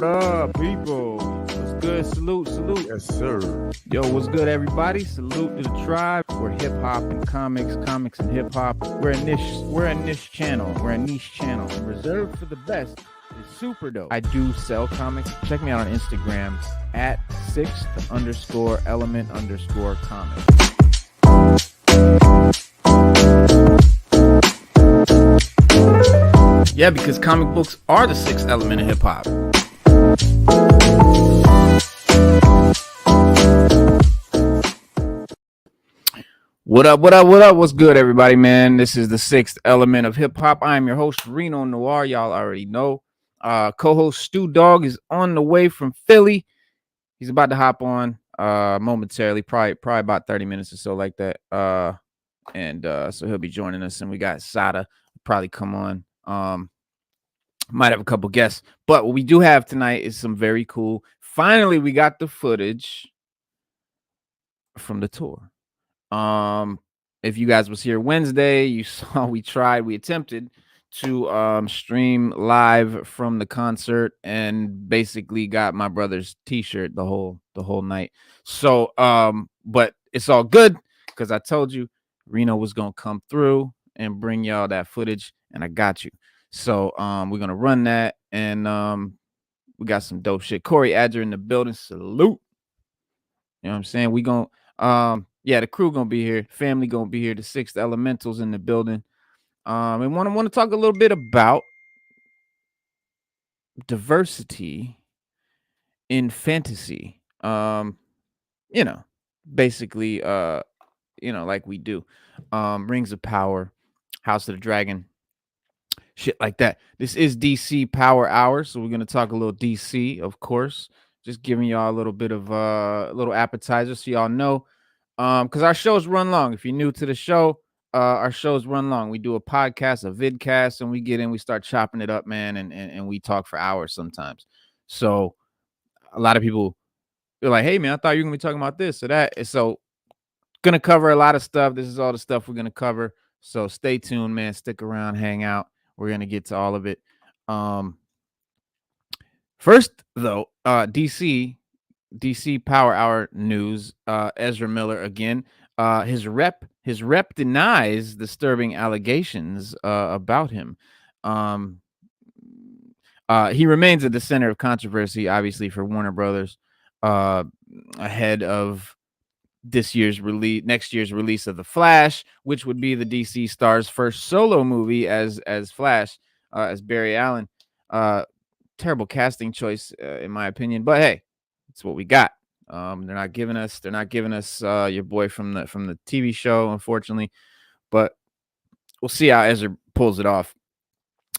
What up, people? What's good? Salute. Yes, sir. Yo, what's good, everybody? Salute to the tribe. We're hip hop and comics and hip hop. We're a niche channel. Reserved for the best. It's super dope. I do sell comics. Check me out on Instagram at 6th_element_comics. Yeah, because comic books are the sixth element of hip hop. What up? What's good, everybody, man? This is the sixth element of hip hop. I am your host, Reno Noir. Y'all already know. Co-host Stu Dog is on the way from Philly. He's about to hop on momentarily, probably about 30 minutes or so like that. So he'll be joining us, and we got Sada probably come on. Might have a couple guests, but what we do have tonight is some very cool. Finally, we got the footage from the tour. If you guys was here Wednesday, you saw we attempted to stream live from the concert and basically got my brother's t-shirt the whole night. So but it's all good because I told you Reno was gonna come through and bring y'all that footage, and I got you. So we're gonna run that, and we got some dope shit. Corey Adger in the building. Salute. You know what I'm saying? We gonna the crew gonna be here, family gonna be here, the sixth elementals in the building. And want to talk a little bit about diversity in fantasy. Basically like we do. Rings of Power, House of the Dragon, shit like that. This is DC Power Hour, so we're gonna talk a little DC, of course. Just giving y'all a little bit of a little appetizer so y'all know. Because our shows run long. If you're new to the show, our shows run long. We do a podcast, a vidcast, and we get in, we start chopping it up, man, and we talk for hours sometimes. So a lot of people, they're like, hey man, I thought you were gonna be talking about this or that. And so gonna cover a lot of stuff. This is all the stuff we're gonna cover. So stay tuned, man. Stick around, hang out. We're gonna get to all of it. First though, DC Power Hour news. Ezra Miller again. His rep denies disturbing allegations about him. He remains at the center of controversy, obviously, for Warner Brothers, ahead of next year's release of The Flash, which would be the DC star's first solo movie as Flash, as Barry Allen. Terrible casting choice, in my opinion, but hey, it's what we got. They're not giving us your boy from the TV show, unfortunately, but we'll see how Ezra pulls it off.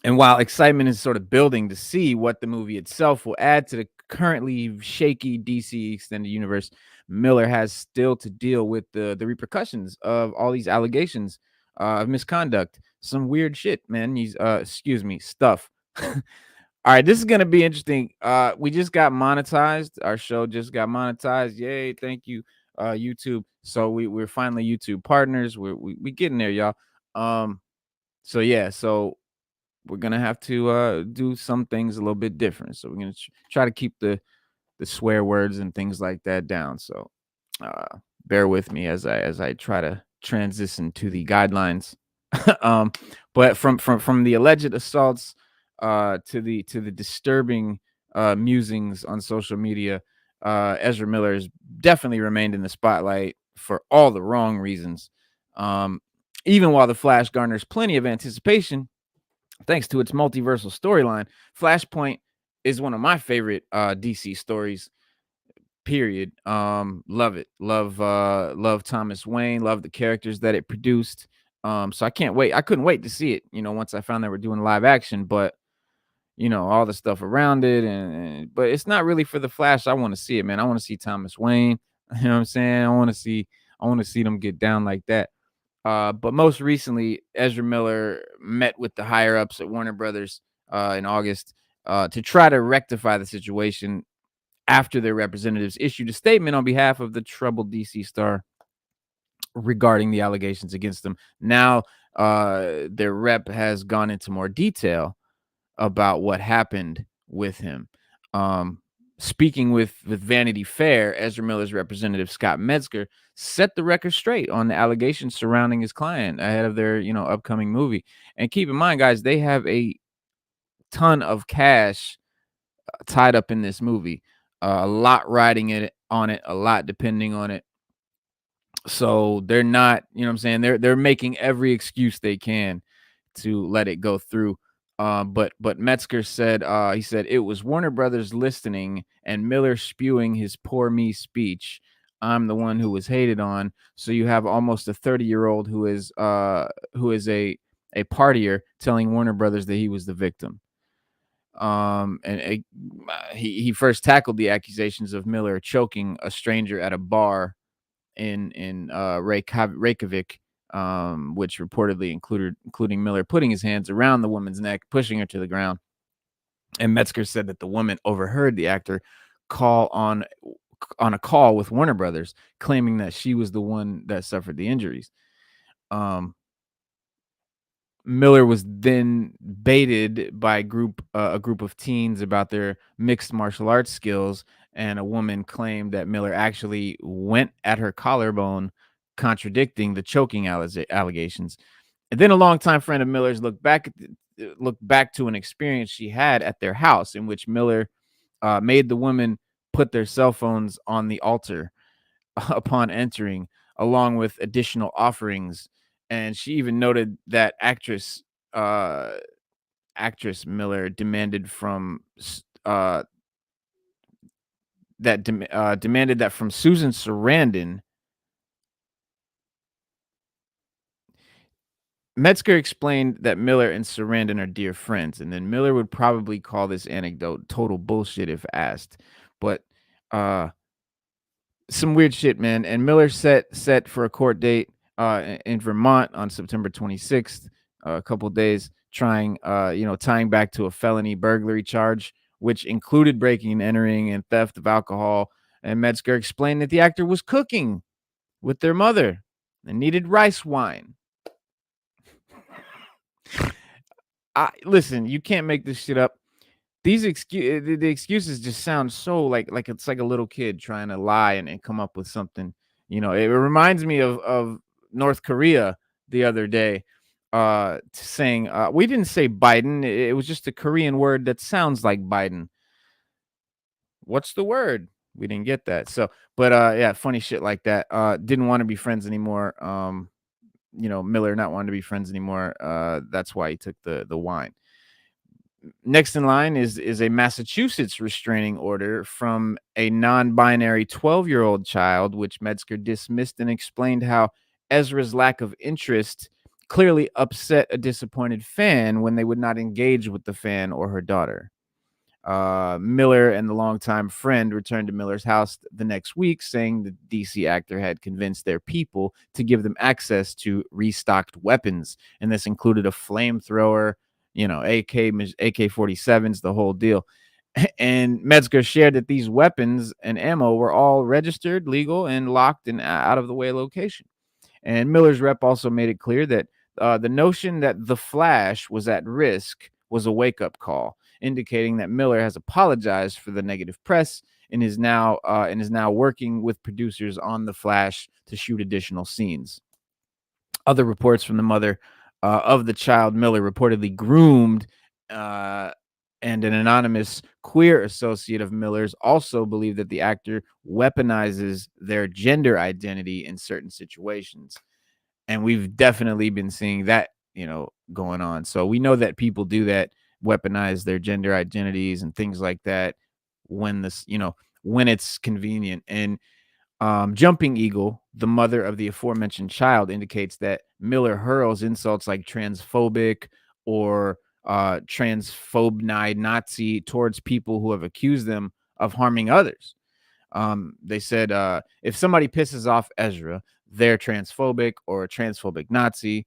And while excitement is sort of building to see what the movie itself will add to the currently shaky DC extended universe, Miller has still to deal with the repercussions of all these allegations of misconduct. Some weird shit, man. He's stuff. All right, this is gonna be interesting. We just got monetized. Our show just got monetized. Yay! Thank you, YouTube. So we're finally YouTube partners. We getting there, y'all. So we're gonna have to do some things a little bit different. So we're gonna try to keep the swear words and things like that down. So bear with me as I try to transition to the guidelines. But from the alleged assaults to the disturbing musings on social media, Ezra Miller has definitely remained in the spotlight for all the wrong reasons. Even while The Flash garners plenty of anticipation thanks to its multiversal storyline, Flashpoint is one of my favorite DC stories. Period. Love it. Love Thomas Wayne. Love the characters that it produced. So I can't wait. I couldn't wait to see it. Once I found that we're doing live action, but all the stuff around it, but it's not really for the Flash. I want to see it, man. I want to see Thomas Wayne. You know what I'm saying? I want to see them get down like that. But most recently, Ezra Miller met with the higher ups at Warner Brothers in August to try to rectify the situation after their representatives issued a statement on behalf of the troubled DC star regarding the allegations against them. Now, their rep has gone into more detail about what happened with him. Um, Speaking with Vanity Fair, Ezra Miller's representative Scott Metzger set the record straight on the allegations surrounding his client ahead of their upcoming movie. And keep in mind, guys, they have a ton of cash tied up in this movie. A lot riding it on it, a lot depending on it. So they're not, you know what I'm saying? They're making every excuse they can to let it go through. But Metzger said he said it was Warner Brothers listening and Miller spewing his poor me speech. I'm the one who was hated on. So you have almost a 30-year-old who is a partier telling Warner Brothers that he was the victim. He first tackled the accusations of Miller choking a stranger at a bar in Reykjavik, which reportedly including Miller putting his hands around the woman's neck, pushing her to the ground. And Metzger said that the woman overheard the actor call on a call with Warner Brothers, claiming that she was the one that suffered the injuries. Um, Miller was then baited by a group of teens about their mixed martial arts skills, and a woman claimed that Miller actually went at her collarbone, contradicting the choking allegations. And then a longtime friend of Miller's looked back to an experience she had at their house in which Miller made the women put their cell phones on the altar upon entering, along with additional offerings. And she even noted that uh, actress Miller demanded demanded that from Susan Sarandon. Metzger explained that Miller and Sarandon are dear friends, and then Miller would probably call this anecdote total bullshit if asked. But uh, some weird shit, man. And Miller set for a court date in Vermont on September 26th, a couple days trying tying back to a felony burglary charge, which included breaking and entering and theft of alcohol. And Metzger explained that the actor was cooking with their mother and needed rice wine. Listen, you can't make this shit up. The excuses just sound so like it's like a little kid trying to lie and come up with something. It reminds me of North Korea the other day, saying we didn't say Biden. It was just a Korean word that sounds like Biden. What's the word? We didn't get that. So, but yeah, funny shit like that. Didn't want to be friends anymore. Miller not wanting to be friends anymore. That's why he took the wine. Next in line is a Massachusetts restraining order from a non-binary 12-year-old child, which Metzger dismissed and explained how Ezra's lack of interest clearly upset a disappointed fan when they would not engage with the fan or her daughter. Miller and the longtime friend returned to Miller's house the next week, saying the DC actor had convinced their people to give them access to restocked weapons, and this included a flamethrower, AK-47s, the whole deal. And Metzger shared that these weapons and ammo were all registered, legal, and locked in out of the way location. And Miller's rep also made it clear that the notion that the Flash was at risk was a wake up call, indicating that Miller has apologized for the negative press and is now working with producers on the Flash to shoot additional scenes. Other reports from the mother of the child Miller reportedly groomed, and an anonymous queer associate of Miller's also believed that the actor weaponizes their gender identity in certain situations. And we've definitely been seeing that, going on. So we know that people do that, weaponize their gender identities and things like that when it's convenient. And Jumping Eagle, the mother of the aforementioned child, indicates that Miller hurls insults like transphobic or transphobe Nazi towards people who have accused them of harming others. They said if somebody pisses off Ezra, they're transphobic or a transphobic Nazi,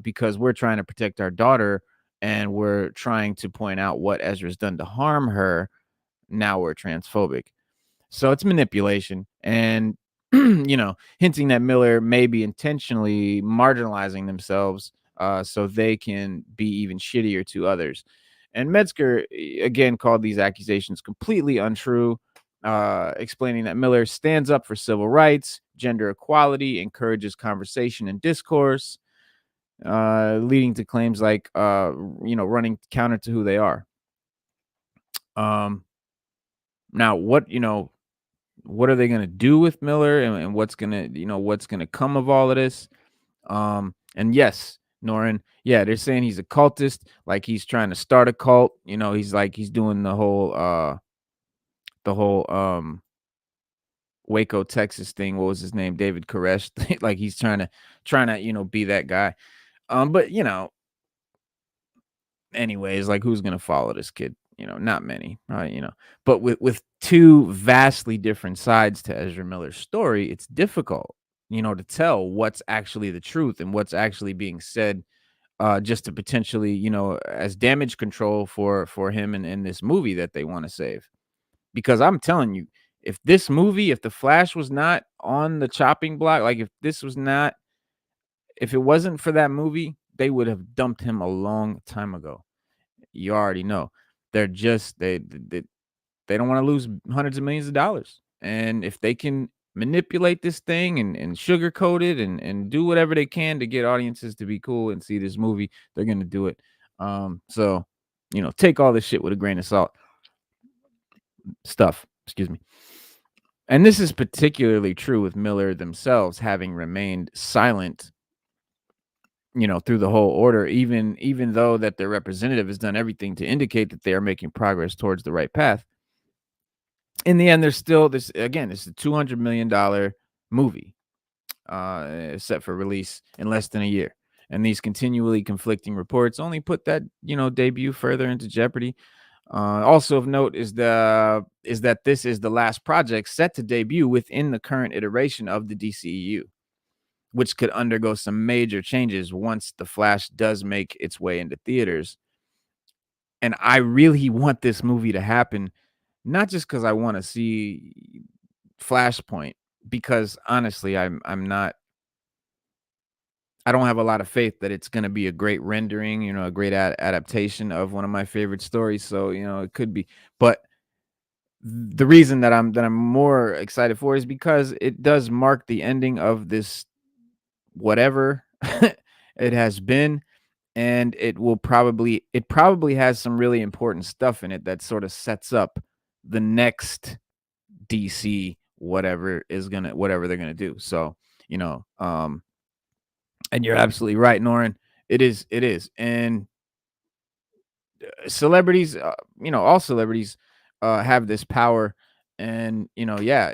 because we're trying to protect our daughter and we're trying to point out what Ezra's done to harm her. Now we're transphobic. So it's manipulation and, hinting that Miller may be intentionally marginalizing themselves so they can be even shittier to others. And Metzger again called these accusations completely untrue, explaining that Miller stands up for civil rights, gender equality, encourages conversation and discourse, leading to claims like running counter to who they are. Um, Now, what are they going to do with Miller, and what's going to come of all of this? And yes, Norin, yeah, they're saying he's a cultist, like he's trying to start a cult. He's doing the whole Waco, Texas thing. What was his name? David Koresh. Like he's trying to be that guy. But anyways, like who's gonna follow this kid? Not many, right? But with two vastly different sides to Ezra Miller's story, it's difficult, to tell what's actually the truth and what's actually being said, just to potentially, as damage control for him in this movie that they want to save. Because I'm telling you, if the Flash was not on the chopping block, like if it wasn't for that movie, they would have dumped him a long time ago. You already know. They're just they don't want to lose hundreds of millions of dollars. And if they can manipulate this thing and sugarcoat it and do whatever they can to get audiences to be cool and see this movie, they're gonna do it. So take all this shit with a grain of salt. Stuff, excuse me. And this is particularly true with Miller themselves having remained silent, through the whole order, even though that their representative has done everything to indicate that they are making progress towards the right path. In the end, there's still this again, it's a $200 million movie, set for release in less than a year. And these continually conflicting reports only put that, debut further into jeopardy. Also of note is that this is the last project set to debut within the current iteration of the DCEU, which could undergo some major changes once The Flash does make its way into theaters. And I really want this movie to happen, not just because I want to see Flashpoint, because honestly, I don't have a lot of faith that it's going to be a great rendering, a great adaptation of one of my favorite stories. So it could be, but the reason that I'm more excited for is because it does mark the ending of this whatever it has been, and it probably has some really important stuff in it that sort of sets up the next DC whatever they're gonna do. So, and you're absolutely right, Norin. It is. And celebrities, all celebrities have this power. And yeah,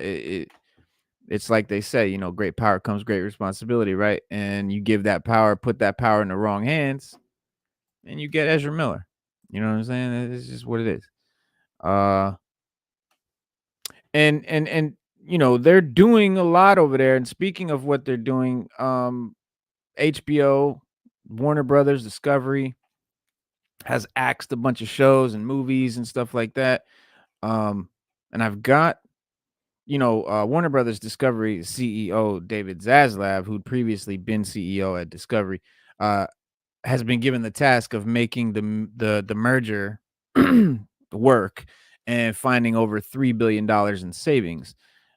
it's like they say, great power comes great responsibility, right? And you put that power in the wrong hands, and you get Ezra Miller. You know what I'm saying? It's just what it is. Uh and they're doing a lot over there. And speaking of what they're doing, HBO, Warner Brothers Discovery has axed a bunch of shows and movies and stuff like that. And I've got, Warner Brothers Discovery CEO David Zaslav, who'd previously been CEO at Discovery, uh, has been given the task of making the merger work and finding over $3 billion in savings.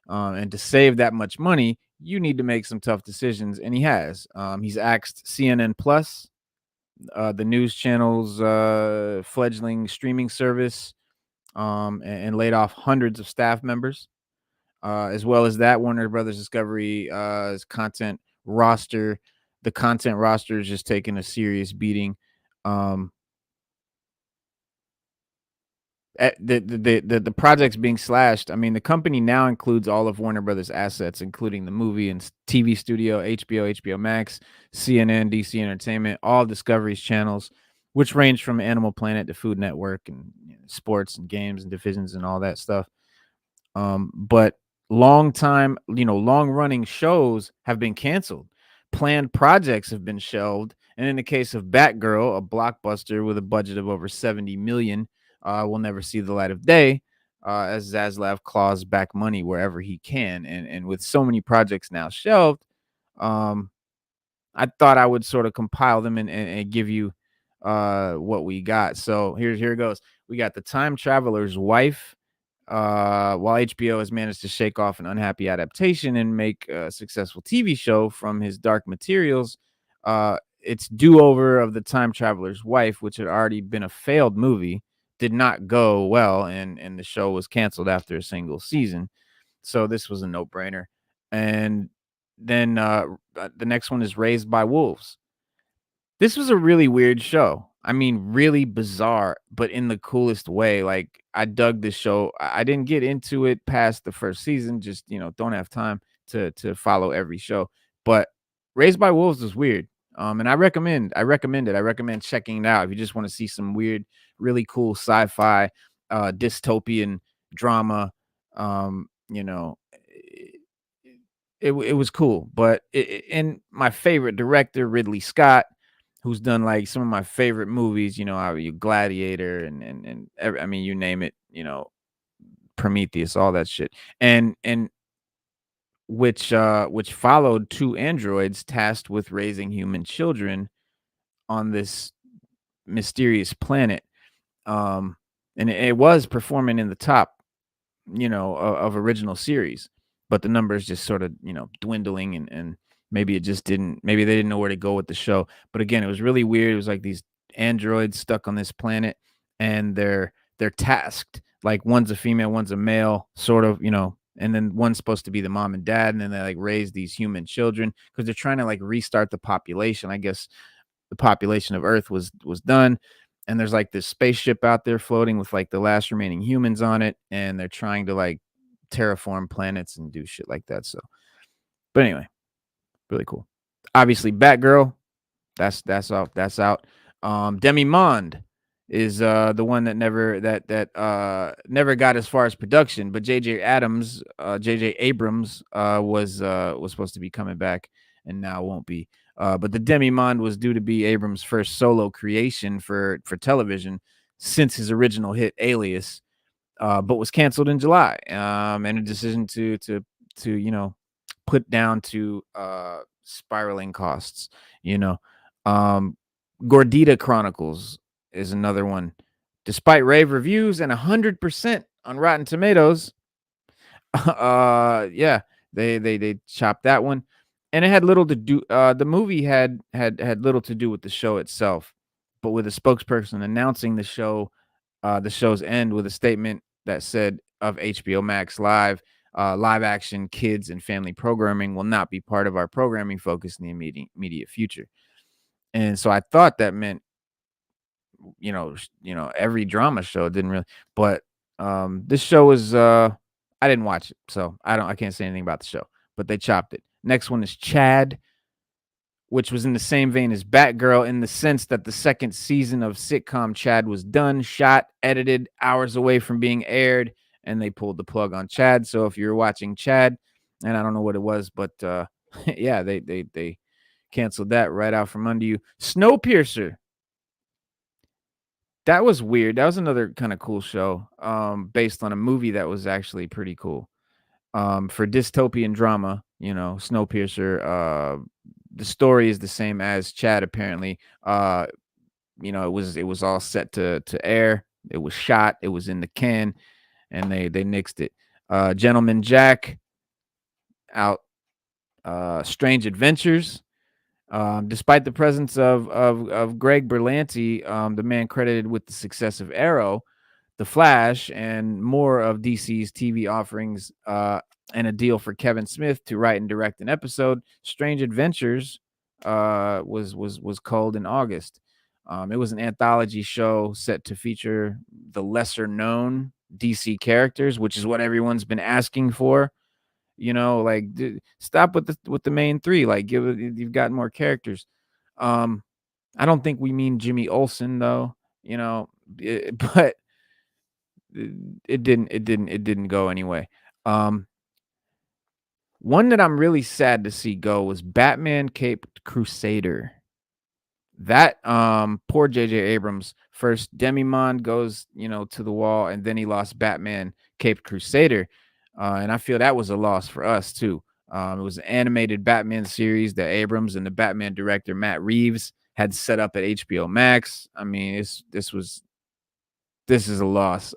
And to save that much money, you need to make some tough decisions, and he has. He's axed CNN Plus, the news channel's fledgling streaming service, and laid off hundreds of staff members. As well as that, Warner Brothers Discovery roster, the content roster is just taking a serious beating. Um, the projects being slashed. I mean, the company now includes all of Warner Brothers assets, including the movie and TV studio, HBO Max, CNN, DC Entertainment, all Discovery's channels, which range from Animal Planet to Food Network and sports and games and divisions and all that stuff. But long running shows have been canceled. Planned projects have been shelved. And in the case of Batgirl, a blockbuster with a budget of over 70 million, will never see the light of day, as Zaslav claws back money wherever he can. And with so many projects now shelved, um, I thought I would sort of compile them and give you what we got. So here it goes. We got The Time Traveler's Wife. While HBO has managed to shake off an unhappy adaptation and make a successful TV show from his dark materials, its do-over of The Time Traveler's Wife, which had already been a failed movie, did not go well, and the show was canceled after a single season. So this was a no-brainer. And then the next one is Raised by Wolves. This was a really weird show. I mean, really bizarre, but in the coolest way. Like, I dug this show. I didn't get into it past the first season, just, don't have time to follow every show. But Raised by Wolves was weird. And I recommend it. I recommend checking it out if you just want to see some weird, really cool sci-fi, dystopian drama. It was cool. But and my favorite director, Ridley Scott, who's done like some of my favorite movies, you Gladiator I mean, you name it, Prometheus, all that shit. And which followed two androids tasked with raising human children on this mysterious planet. And it was performing in the top, of original series, but the numbers just sort of, dwindling, and maybe it just didn't, maybe they didn't know where to go with the show. But again, it was really weird. It was like these androids stuck on this planet, and they're tasked, like one's a female, one's a male, sort of, and then one's supposed to be the mom and dad, and then they like raise these human children because they're trying to like restart the population. I guess the population of Earth was done, and there's like this spaceship out there floating with like the last remaining humans on it, and they're trying to like terraform planets and do shit like that. So, but anyway, really cool. Obviously, Batgirl, that's out. Demi Monde is the one that never got as far as production, but JJ Abrams was supposed to be coming back, and now won't be. But the Demi Monde was due to be Abrams' first solo creation for television since his original hit Alias, but was canceled in July, and a decision to put down to spiraling costs. You know, Gordita Chronicles is another one. Despite rave reviews and 100% on Rotten Tomatoes, yeah, they chopped that one, and it had little to do. The movie had little to do with the show itself, but with a spokesperson announcing the show's end with a statement that said of HBO Max live action kids and family programming will not be part of our programming focus in the immediate future. And so I thought that meant, every drama show. It didn't really, but this show was I didn't watch it, so I can't say anything about the show, but they chopped it. Next one is Chad, which was in the same vein as Batgirl in the sense that the second season of sitcom Chad was done, shot, edited, hours away from being aired, and they pulled the plug on Chad. So if you're watching Chad, and I don't know what it was, but yeah, they canceled that right out from under you. Snowpiercer. That was weird. That was another kind of cool show, based on a movie that was actually pretty cool. For dystopian drama, Snowpiercer, the story is the same as Chad apparently. It was all set to air. It was shot, it was in the can, and they nixed it. Gentleman Jack out. Strange Adventures. Despite the presence of Greg Berlanti, the man credited with the success of Arrow, The Flash, and more of DC's TV offerings, and a deal for Kevin Smith to write and direct an episode, Strange Adventures was culled in August. It was an anthology show set to feature the lesser known DC characters, which is what everyone's been asking for. Like, stop with the main three. Like, you've got more characters. I don't think we mean Jimmy Olsen though. But it didn't go anyway. One that I'm really sad to see go was Batman Caped Crusader. That poor JJ Abrams, first Demi-Monde goes, to the wall, and then he lost Batman Caped Crusader. And I feel that was a loss for us too. It was an animated Batman series that Abrams and the Batman director Matt Reeves had set up at HBO Max. I mean, this is a loss.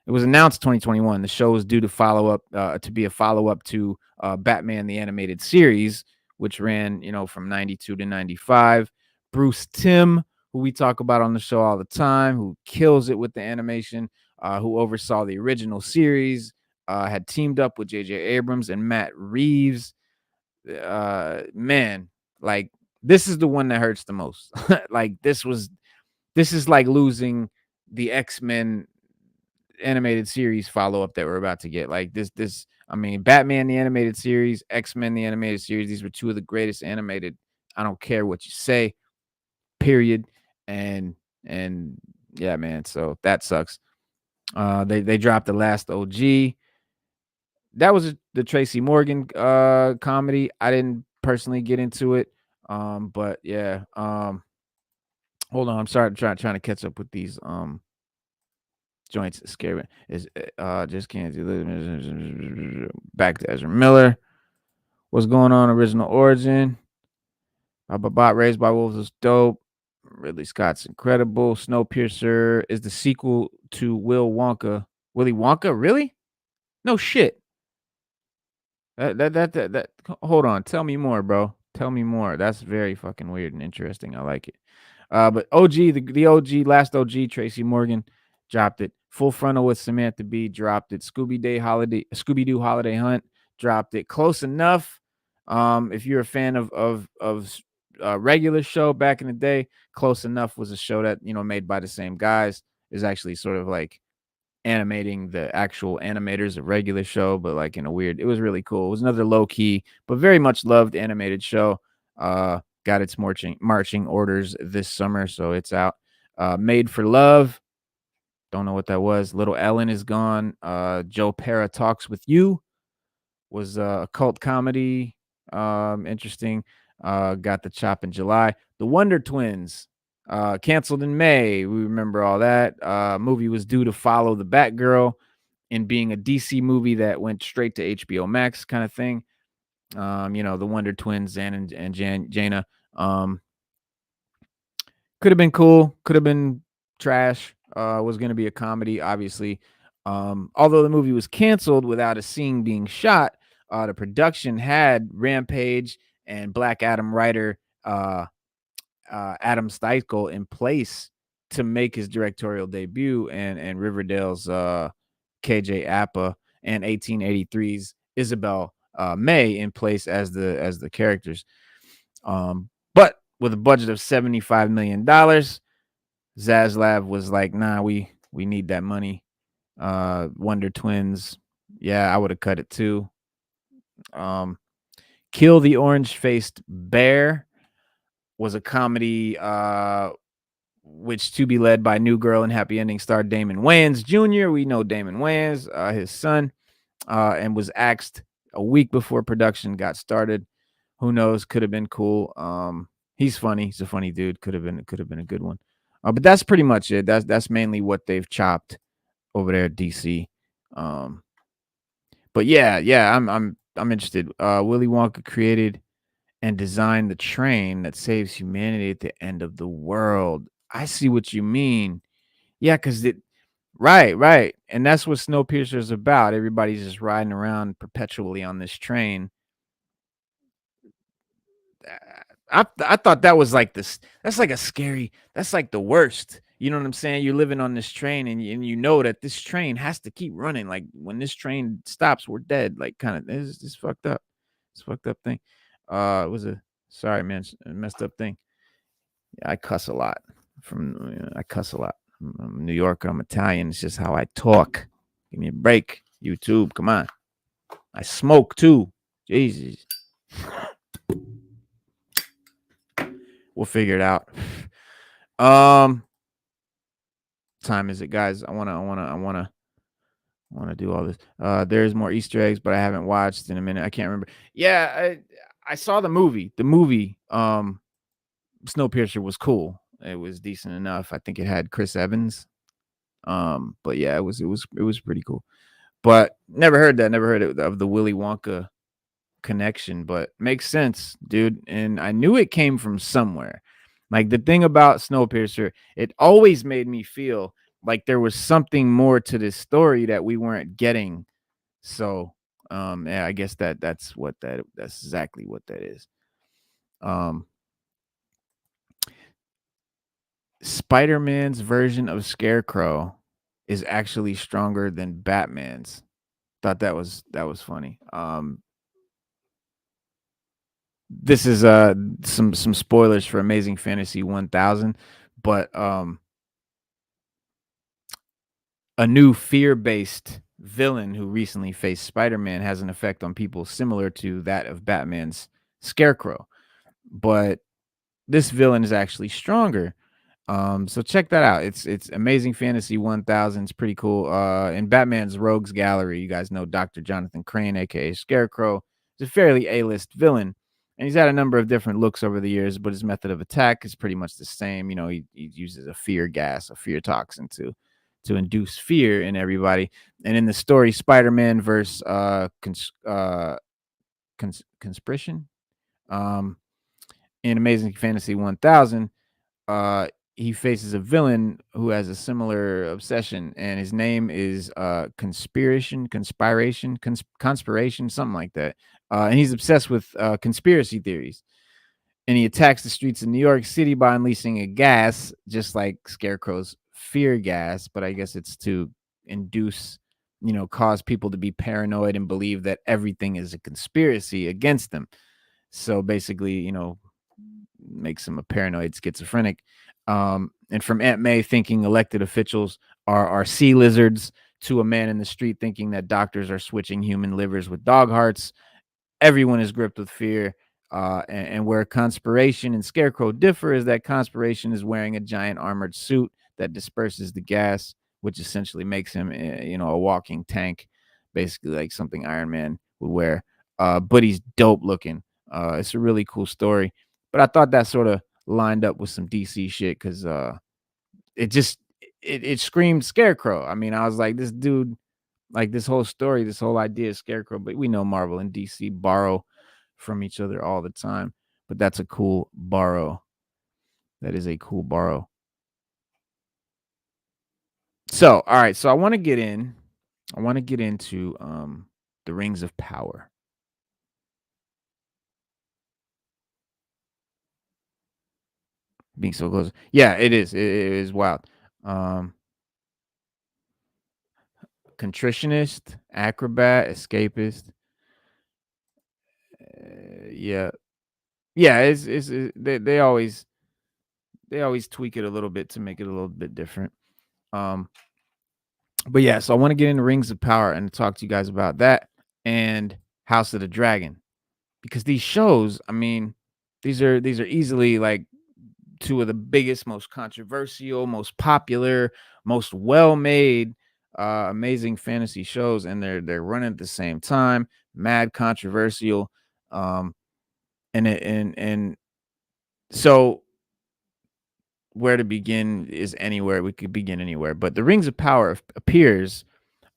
It was announced 2021. The show was due to follow up to be a follow up to Batman the Animated Series, which ran from 92 to 95. Bruce Timm, who we talk about on the show all the time, who kills it with the animation, who oversaw the original series, had teamed up with J.J. Abrams and Matt Reeves. Man, like this is the one that hurts the most. Like this is like losing the X-Men animated series follow up that we're about to get. Like this I mean, Batman the animated series, X-Men the animated series, these were two of the greatest animated, I don't care what you say, period. And yeah, man, so that sucks. They dropped the last OG. That was the Tracy Morgan comedy. I didn't personally get into it. But yeah. Hold on, I'm sorry, trying to catch up with these joints. Scary is just can't do this. Back to Ezra Miller. What's going on? Original Origin. Bot Raised by Wolves is dope. Ridley Scott's incredible. Snowpiercer is the sequel to Willy Wonka, really? No shit. That. Hold on. Tell me more, bro. Tell me more. That's very fucking weird and interesting. I like it. But OG, the OG, last OG, Tracy Morgan dropped it. Full Frontal with Samantha Bee dropped it. Scooby Doo Holiday Hunt dropped it. Close enough. If you're a fan of regular show back in the day, Close Enough was a show that made by the same guys. Is actually sort of like animating the actual animators of regular show, but like in a weird. It was really cool. It was another low key but very much loved animated show. Got its marching orders this summer, so it's out. Made for Love. Don't know what that was. Little Ellen is gone. Joe Pera Talks with You was a cult comedy. Interesting. Got the chop in July. The Wonder Twins canceled in May. We remember all that. Movie was due to follow the Batgirl in being a DC movie that went straight to HBO Max kind of thing. The Wonder Twins, Zan and Jaina. Could have been cool. Could have been trash. Was going to be a comedy, obviously. Although the movie was canceled without a scene being shot, the production had Rampage and Black Adam writer Adam Steichel in place to make his directorial debut, and Riverdale's KJ Appa and 1883's Isabel May in place as the characters. But with a budget of $75 million, Zaslav was like, nah, we need that money. Wonder Twins, yeah, I would have cut it too. Kill the Orange-Faced Bear was a comedy which to be led by New Girl and Happy Ending star Damon Wayans Jr. We know Damon Wayans, his son, and was axed a week before production got started. Who knows? Could have been cool. He's funny. He's a funny dude. Could have been a good one. But that's pretty much it. That's mainly what they've chopped over there at DC. But yeah, I'm interested. Willy Wonka created and designed the train that saves humanity at the end of the world. I see what you mean. Yeah, because right. And that's what Snowpiercer is about. Everybody's just riding around perpetually on this train. I thought that was like this. That's like a scary. That's like the worst. You know what I'm saying? You're living on this train, and you know that this train has to keep running. Like when this train stops, we're dead. Like kind of this fucked up. It's fucked up thing. It was a sorry man, messed up thing. Yeah, I cuss a lot. I cuss a lot. I'm a New Yorker. I'm Italian. It's just how I talk. Give me a break. YouTube, come on. I smoke too. Jesus. We'll figure it out. Time is it, guys? I wanna do all this. There's more Easter eggs, but I haven't watched in a minute. I can't remember. Yeah, I saw the movie. The movie, Snowpiercer was cool. It was decent enough. I think it had Chris Evans. But yeah, it was pretty cool. But never heard of the Willy Wonka connection, but makes sense, dude. And I knew it came from somewhere. Like the thing about Snowpiercer, it always made me feel like there was something more to this story that we weren't getting. So, yeah, I guess that's exactly what that is. Um, Spider-Man's version of Scarecrow is actually stronger than Batman's. Thought that was funny. This is some spoilers for Amazing Fantasy 1000, but a new fear-based villain who recently faced Spider-Man has an effect on people similar to that of Batman's Scarecrow. But this villain is actually stronger. So check that out. It's Amazing Fantasy 1000. It's pretty cool. In Batman's Rogues Gallery, you guys know Dr. Jonathan Crane, aka Scarecrow, is a fairly A-list villain. And he's had a number of different looks over the years, but his method of attack is pretty much the same. You know, he uses a fear gas, a fear toxin to induce fear in everybody. And in the story, Spider-Man versus Conspiration, um, in Amazing Fantasy 1000, uh he faces a villain who has a similar obsession, and his name is conspiration, something like that. And he's obsessed with conspiracy theories, and he attacks the streets of New York City by unleashing a gas just like Scarecrow's fear gas, but I guess it's to induce, cause people to be paranoid and believe that everything is a conspiracy against them. So basically, makes him a paranoid schizophrenic. And from Aunt May thinking elected officials are sea lizards to a man in the street thinking that doctors are switching human livers with dog hearts, everyone is gripped with fear. And where Conspiration and Scarecrow differ is that Conspiration is wearing a giant armored suit that disperses the gas, which essentially makes him, a walking tank, basically like something Iron Man would wear. But he's dope looking. It's a really cool story. But I thought that sort of lined up with some DC shit because it just it screamed Scarecrow. I mean, I was like, this dude, like this whole story, this whole idea is Scarecrow, but we know Marvel and DC borrow from each other all the time. But that's a cool borrow. That is a cool borrow. So, all right. So I want to get in. I want to get into the Rings of Power. Being so close. Yeah, it is. It is wild. Um, Contritionist, acrobat, escapist. Yeah, yeah. They always tweak it a little bit to make it a little bit different. Um, but yeah, so I want to get into Rings of Power and talk to you guys about that and House of the Dragon, because these shows, I mean, these are easily like two of the biggest, most controversial, most popular, most well-made, amazing fantasy shows, and they're running at the same time, mad controversial. Um, and so where to begin is anywhere. We could begin anywhere, but the Rings of Power appears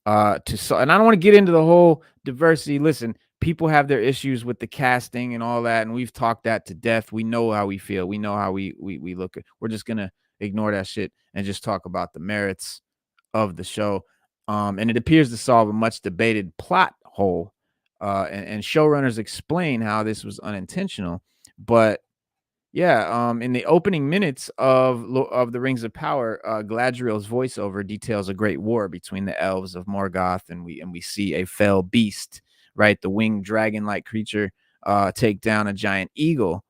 and I don't want to get into the whole diversity. Listen, people have their issues with the casting and all that, and we've talked that to death. We know how we feel. We know how we look at. We're just gonna ignore that shit and just talk about the merits of the show. And it appears to solve a much debated plot hole. And showrunners explain how this was unintentional, but yeah, in the opening minutes of the Rings of Power, Galadriel's voiceover details a great war between the elves of Morgoth, and we see a fell beast, right, the winged dragon-like creature, take down a giant eagle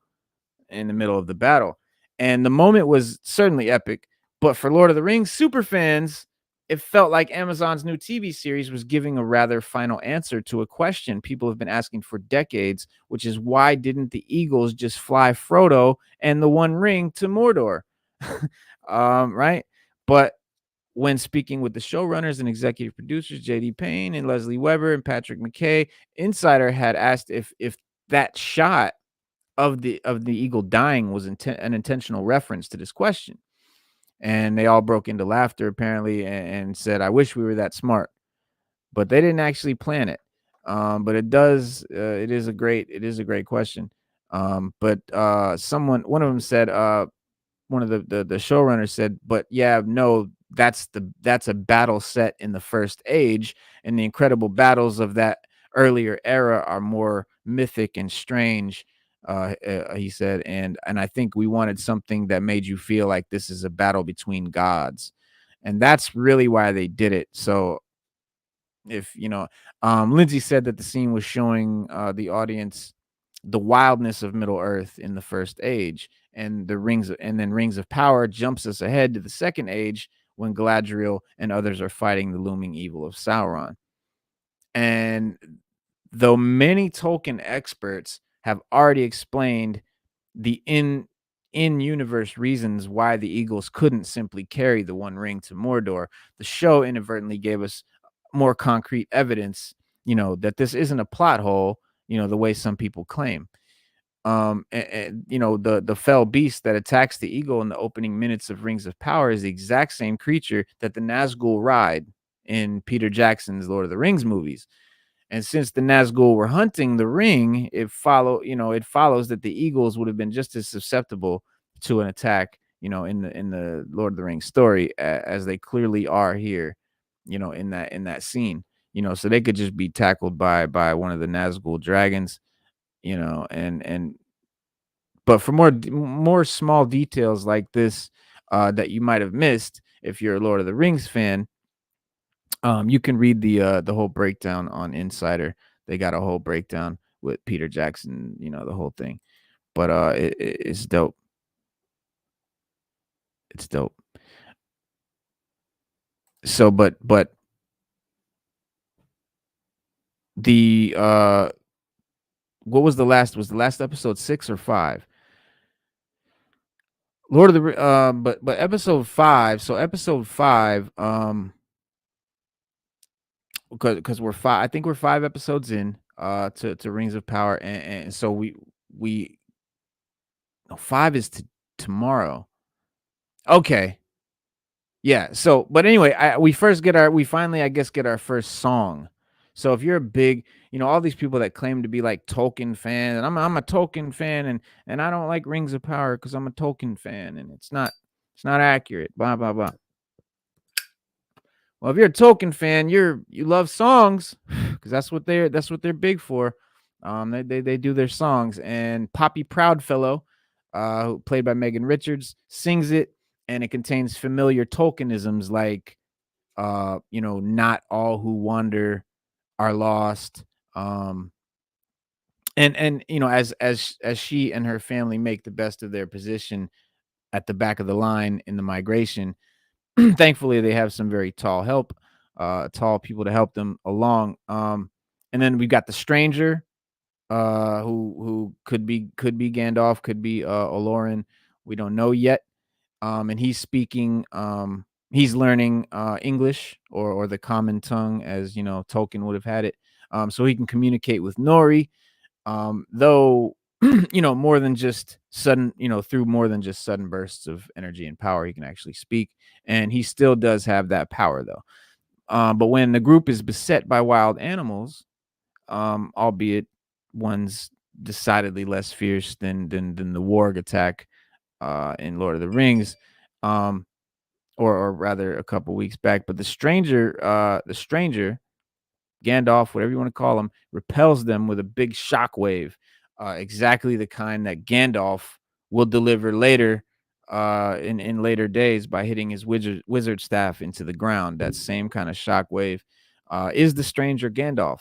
in the middle of the battle. And the moment was certainly epic, but for Lord of the Rings super fans, it felt like Amazon's new TV series was giving a rather final answer to a question people have been asking for decades, which is why didn't the Eagles just fly Frodo and the One Ring to Mordor? Right? But when speaking with the showrunners and executive producers, JD Payne and Leslie Weber and Patrick McKay, Insider had asked if that shot of the eagle dying was an intentional reference to this question, and they all broke into laughter apparently, and said, "I wish we were that smart," but they didn't actually plan it. But it is a great question. But one of them said, one of the showrunners said, but yeah, no, that's a battle set in the first age, and the incredible battles of that earlier era are more mythic and strange. He said, and I think we wanted something that made you feel like this is a battle between gods, and that's really why they did it. So if you know, Lindsay said that the scene was showing the audience the wildness of Middle Earth in the first age, and then Rings of Power jumps us ahead to the second age when Galadriel and others are fighting the looming evil of Sauron. And though many Tolkien experts have already explained the in universe reasons why the Eagles couldn't simply carry the One Ring to Mordor, the show inadvertently gave us more concrete evidence, that this isn't a plot hole, the way some people claim. And the fell beast that attacks the eagle in the opening minutes of Rings of Power is the exact same creature that the Nazgul ride in Peter Jackson's Lord of the Rings movies. And since the Nazgul were hunting the ring, it follows that the eagles would have been just as susceptible to an attack, in the Lord of the Rings story, as they clearly are here, in that scene. So they could just be tackled by one of the Nazgul dragons, and but for more small details like this, that you might have missed if you're a Lord of the Rings fan, you can read the whole breakdown on Insider. They got a whole breakdown with Peter Jackson, the whole thing. But it's dope. It's dope. So, but the what was the last? Was the last episode 6 or 5? Lord of the but episode 5. So episode 5, because we're five. I think we're 5 episodes in to Rings of Power, and so we no, 5 is tomorrow. Okay. Yeah. So, but anyway, we finally, I guess, get our first song. So if you're a big, all these people that claim to be like Tolkien fan, and I'm a Tolkien fan, and I don't like Rings of Power because I'm a Tolkien fan, and it's not accurate. Blah blah blah. Well, if you're a Tolkien fan, you love songs because that's what they're big for. They do their songs, and Poppy Proudfellow, who played by Megan Richards, sings it, and it contains familiar Tolkienisms like, not all who wander are lost. And as she and her family make the best of their position at the back of the line in the migration, thankfully they have some very tall people to help them along. And then we've got the stranger, who could be Gandalf, could be Olorin. We don't know yet. And he's speaking. He's learning English, or the common tongue, as Tolkien would have had it. So he can communicate with Nori. Though more than just sudden, through more than just sudden bursts of energy and power, he can actually speak, and he still does have that power though. But when the group is beset by wild animals, albeit one's decidedly less fierce than the warg attack in Lord of the Rings, or rather a couple weeks back. But the stranger Gandalf, whatever you want to call him, repels them with a big shockwave, exactly the kind that Gandalf will deliver later, in later days, by hitting his wizard staff into the ground. That same kind of shockwave is the stranger Gandalf.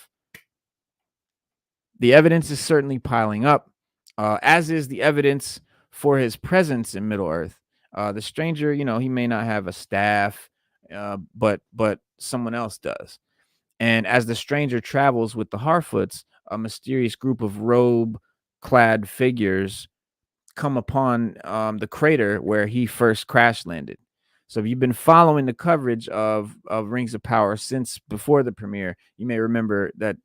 The evidence is certainly piling up, as is the evidence for his presence in Middle Earth. The stranger, he may not have a staff, but someone else does. And as the stranger travels with the Harfoots, a mysterious group of robe-clad figures come upon the crater where he first crash landed. So if you've been following the coverage of Rings of Power since before the premiere, you may remember that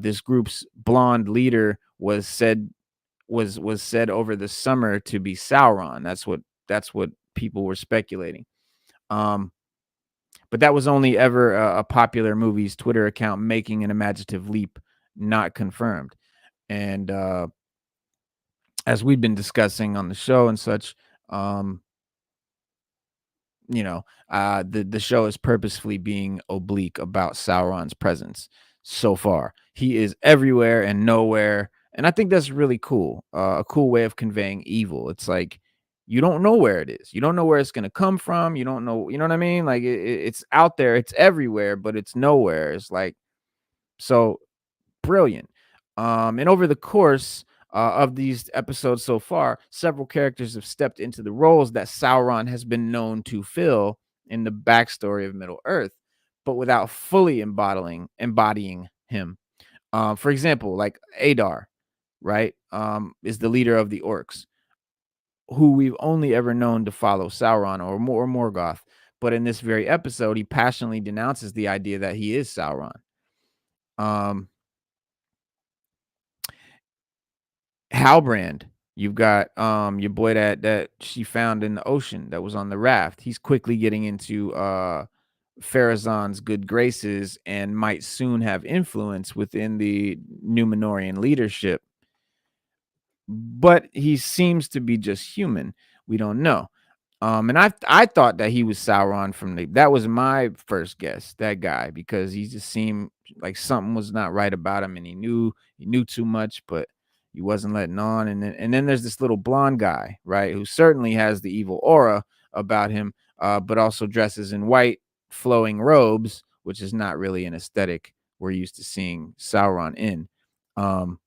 this group's blonde leader was said over the summer to be Sauron. That's what people were speculating. Um, but that was only ever a popular movie's Twitter account making an imaginative leap, not confirmed. And as we've been discussing on the show and such, Um, the show is purposefully being oblique about Sauron's presence so far. He is everywhere and nowhere, and I think that's really cool. A cool way of conveying evil. It's like you don't know where it is. You don't know where it's gonna come from. You don't know. You know what I mean? Like it's out there. It's everywhere, but it's nowhere. It's like so brilliant. And over the course of these episodes so far, several characters have stepped into the roles that Sauron has been known to fill in the backstory of Middle Earth, but without fully embodying him. For example, like Adar, right, is the leader of the orcs, who we've only ever known to follow Sauron or Morgoth. But in this very episode, he passionately denounces the idea that he is Sauron. Um, Halbrand, you've got your boy that she found in the ocean that was on the raft. He's quickly getting into Pharazon's good graces and might soon have influence within the Numenorian leadership. But he seems to be just human. We don't know. And I thought that he was Sauron from that was my first guess, that guy, because he just seemed like something was not right about him, and he knew too much, but he wasn't letting on. And then there's this little blonde guy, right, who certainly has the evil aura about him, but also dresses in white flowing robes, which is not really an aesthetic we're used to seeing Sauron in. Um,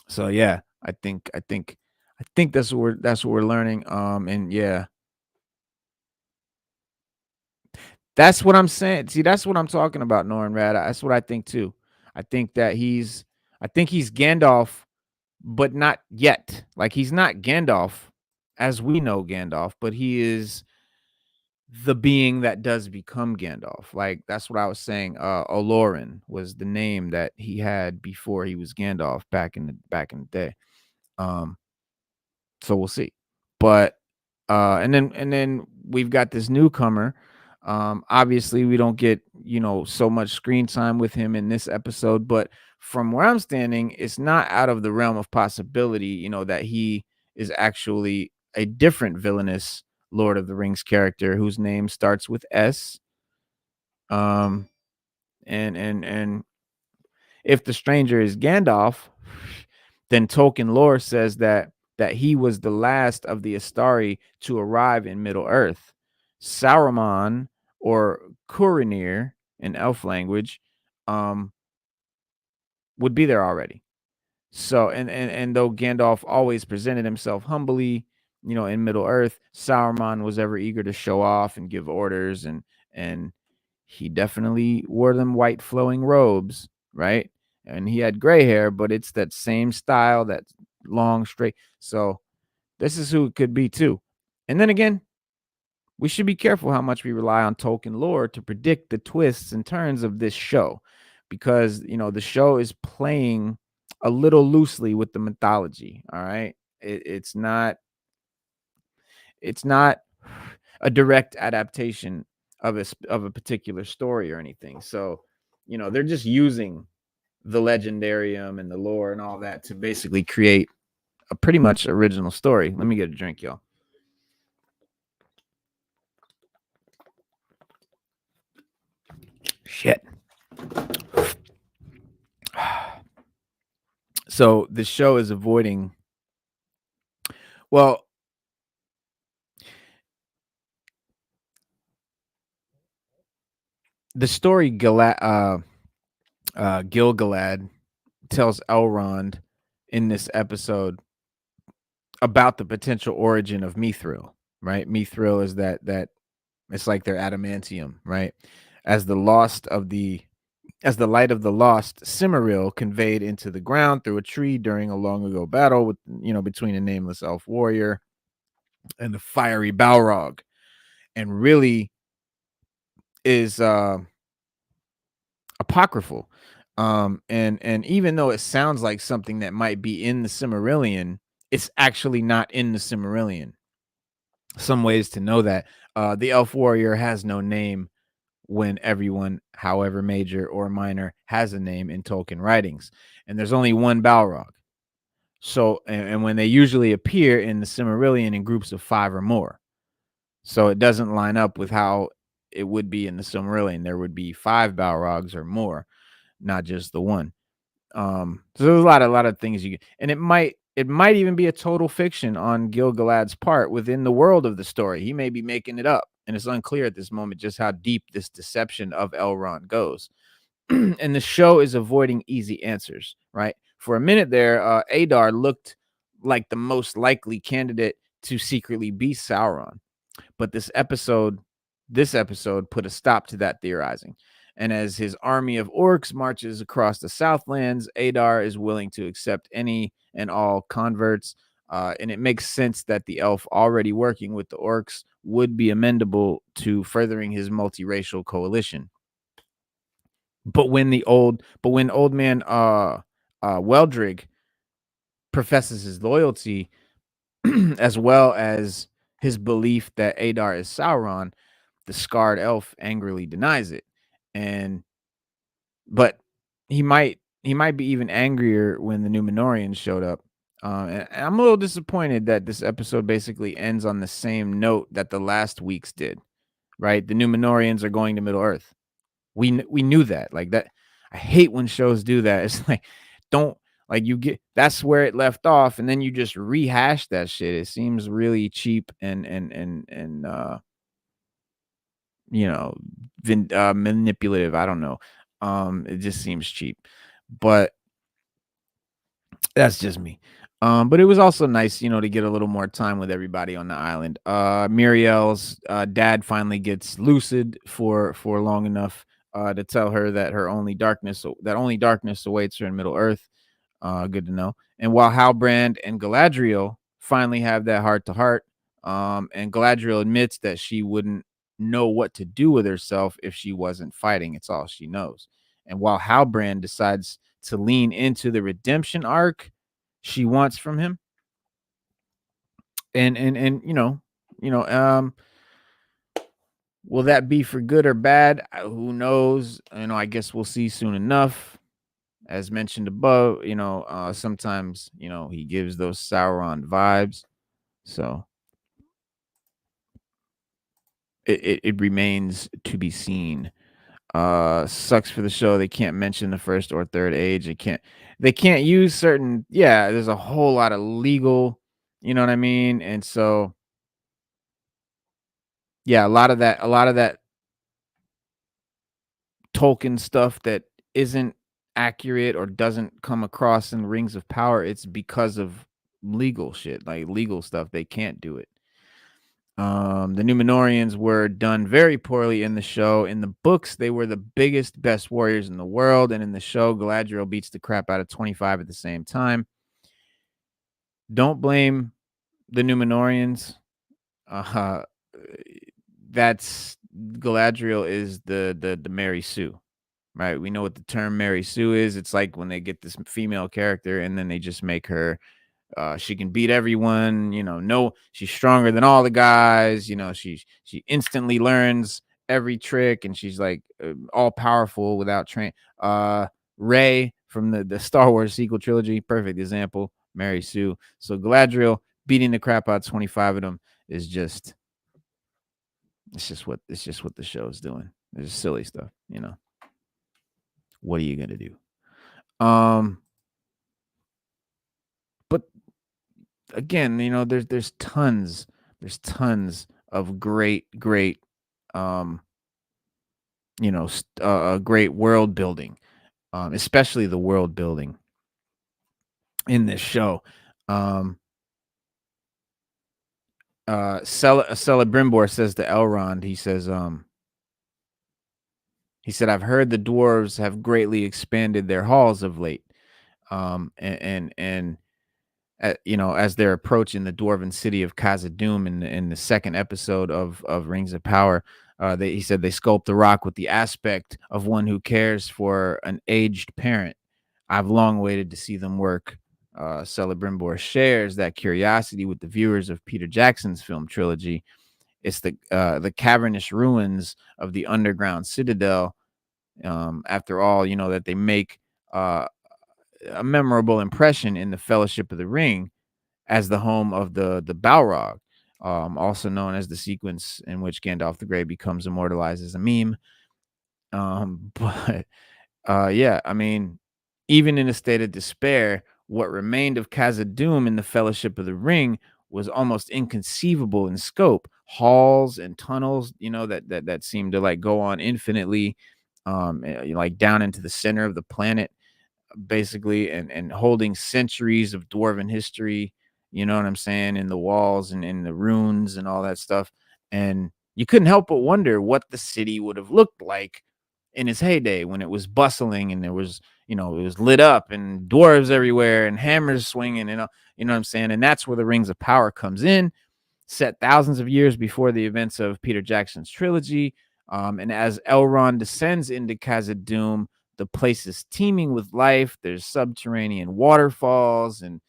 so yeah, I think that's what we're learning. And yeah, that's what I'm saying. See, that's what I'm talking about, Norrin Rad. That's what I think too. I think that I think he's Gandalf, but not yet. Like he's not Gandalf as we know Gandalf, but he is the being that does become Gandalf. Like that's what I was saying. Olorin was the name that he had before he was Gandalf back in the day. Um, so we'll see. But and then we've got this newcomer. Obviously we don't get, so much screen time with him in this episode, but from where I'm standing, it's not out of the realm of possibility, that he is actually a different villainous Lord of the Rings character whose name starts with S. Um and if the stranger is Gandalf, then Tolkien lore says that he was the last of the Astari to arrive in Middle Earth. Saruman, or Kurinir in elf language, um, would be there already. So and though Gandalf always presented himself humbly, in Middle Earth, Sauron was ever eager to show off and give orders, and he definitely wore them white flowing robes, right? And he had gray hair, but it's that same style, that long straight. So this is who it could be too. And then again, we should be careful how much we rely on Tolkien lore to predict the twists and turns of this show, because the show is playing a little loosely with the mythology. All right, it's not a direct adaptation of a particular story or anything. So they're just using the legendarium and the lore and all that to basically create a pretty much original story. Let me get a drink, y'all. Shit. So the show is avoiding, well, the story Gil-galad tells Elrond in this episode about the potential origin of Mithril, right? Mithril is that it's like their adamantium, right? As the lost of the as the light of the lost Cimmeril conveyed into the ground through a tree during a long ago battle with between a nameless elf warrior and the fiery Balrog, and really is apocryphal. And even though it sounds like something that might be in the Cimmerillion, it's actually not in the Cimmerillion. Some ways to know that the elf warrior has no name, when everyone, however major or minor, has a name in Tolkien writings, and there's only one Balrog. So, and when they usually appear in the Silmarillion in groups of 5 or more. So it doesn't line up with how it would be in the Silmarillion. There would be 5 Balrogs or more, not just the one. So there's a lot of things you get, and it might even be a total fiction on Gil-galad's part within the world of the story. He may be making it up, and it's unclear at this moment just how deep this deception of Elrond goes. And the show is avoiding easy answers, right? For a minute there, Adar looked like the most likely candidate to secretly be Sauron, but this episode put a stop to that theorizing. And as his army of orcs marches across the Southlands, Adar is willing to accept any and all converts. And it makes sense that the elf already working with the orcs would be amendable to furthering his multiracial coalition. But when old man Weldrig professes his loyalty, as well as his belief that Adar is Sauron, the scarred elf angrily denies it. And but he might be even angrier when the Numenorians showed up. And I'm a little disappointed that this episode basically ends on the same note that the last week's did. Right, the Numenorians are going to Middle Earth. We knew that. Like that, I hate when shows do that. It's like, don't, like, you get, that's where it left off, and then you just rehash that shit. It seems really cheap and you know, manipulative. I don't know. It just seems cheap, but that's just me. But it was also nice, to get a little more time with everybody on the island. Muriel's dad finally gets lucid for long enough to tell her that only darkness awaits her in Middle Earth. Good to know. And while Halbrand and Galadriel finally have that heart to heart, and Galadriel admits that she wouldn't know what to do with herself if she wasn't fighting. It's all she knows. And while Halbrand decides to lean into the redemption arc she wants from him, and will that be for good or bad? Who knows? I guess we'll see soon enough. As mentioned above, sometimes he gives those Sauron vibes, so it remains to be seen. Sucks for the show they can't mention the first or third age. They can't use certain, yeah, there's a whole lot of legal, you know what I mean? And so, yeah, a lot of that Tolkien stuff that isn't accurate or doesn't come across in Rings of Power, it's because of legal shit, like legal stuff. They can't do it. The Numenorians were done very poorly in the show. In the books, they were the biggest, best warriors in the world, and in the show, Galadriel beats the crap out of 25 at the same time. Don't blame the Numenorians. Uh, that's Galadriel is the Mary Sue, right? We know what the term Mary Sue is. It's like when they get this female character and then they just make her, she can beat everyone, no, she's stronger than all the guys, she instantly learns every trick, and she's like all powerful without train. Rey from the Star Wars sequel trilogy, perfect example. Mary Sue. So Galadriel beating the crap out of 25 of them is just, it's just what the show is doing. It's just silly stuff. What are you gonna do? But again, there's tons of great um great world building, especially the world building in this show. um Celebrimbor says to Elrond, he said, I've heard the dwarves have greatly expanded their halls of late. And as they're approaching the dwarven city of Khazad-dûm in the second episode of Rings of Power, he said they sculpt the rock with the aspect of one who cares for an aged parent. I've long waited to see them work. Celebrimbor shares that curiosity with the viewers of Peter Jackson's film trilogy. It's the cavernous ruins of the underground citadel. After all, that they make. a memorable impression in the Fellowship of the Ring as the home of the Balrog, also known as the sequence in which Gandalf the Grey becomes immortalized as a meme. But yeah, I mean, even in a state of despair, what remained of Khazad-dûm in the Fellowship of the Ring was almost inconceivable in scope. Halls and tunnels, that seemed to like go on infinitely, like down into the center of the planet, basically, and holding centuries of dwarven history, you know what I'm saying, in the walls and in the runes and all that stuff. And you couldn't help but wonder what the city would have looked like in its heyday, when it was bustling and there was, it was lit up and dwarves everywhere and hammers swinging, and you know what I'm saying. And that's where the Rings of Power comes in, set thousands of years before the events of Peter Jackson's trilogy. And as Elrond descends into Khazad-dûm, the place is teeming with life. There's subterranean waterfalls and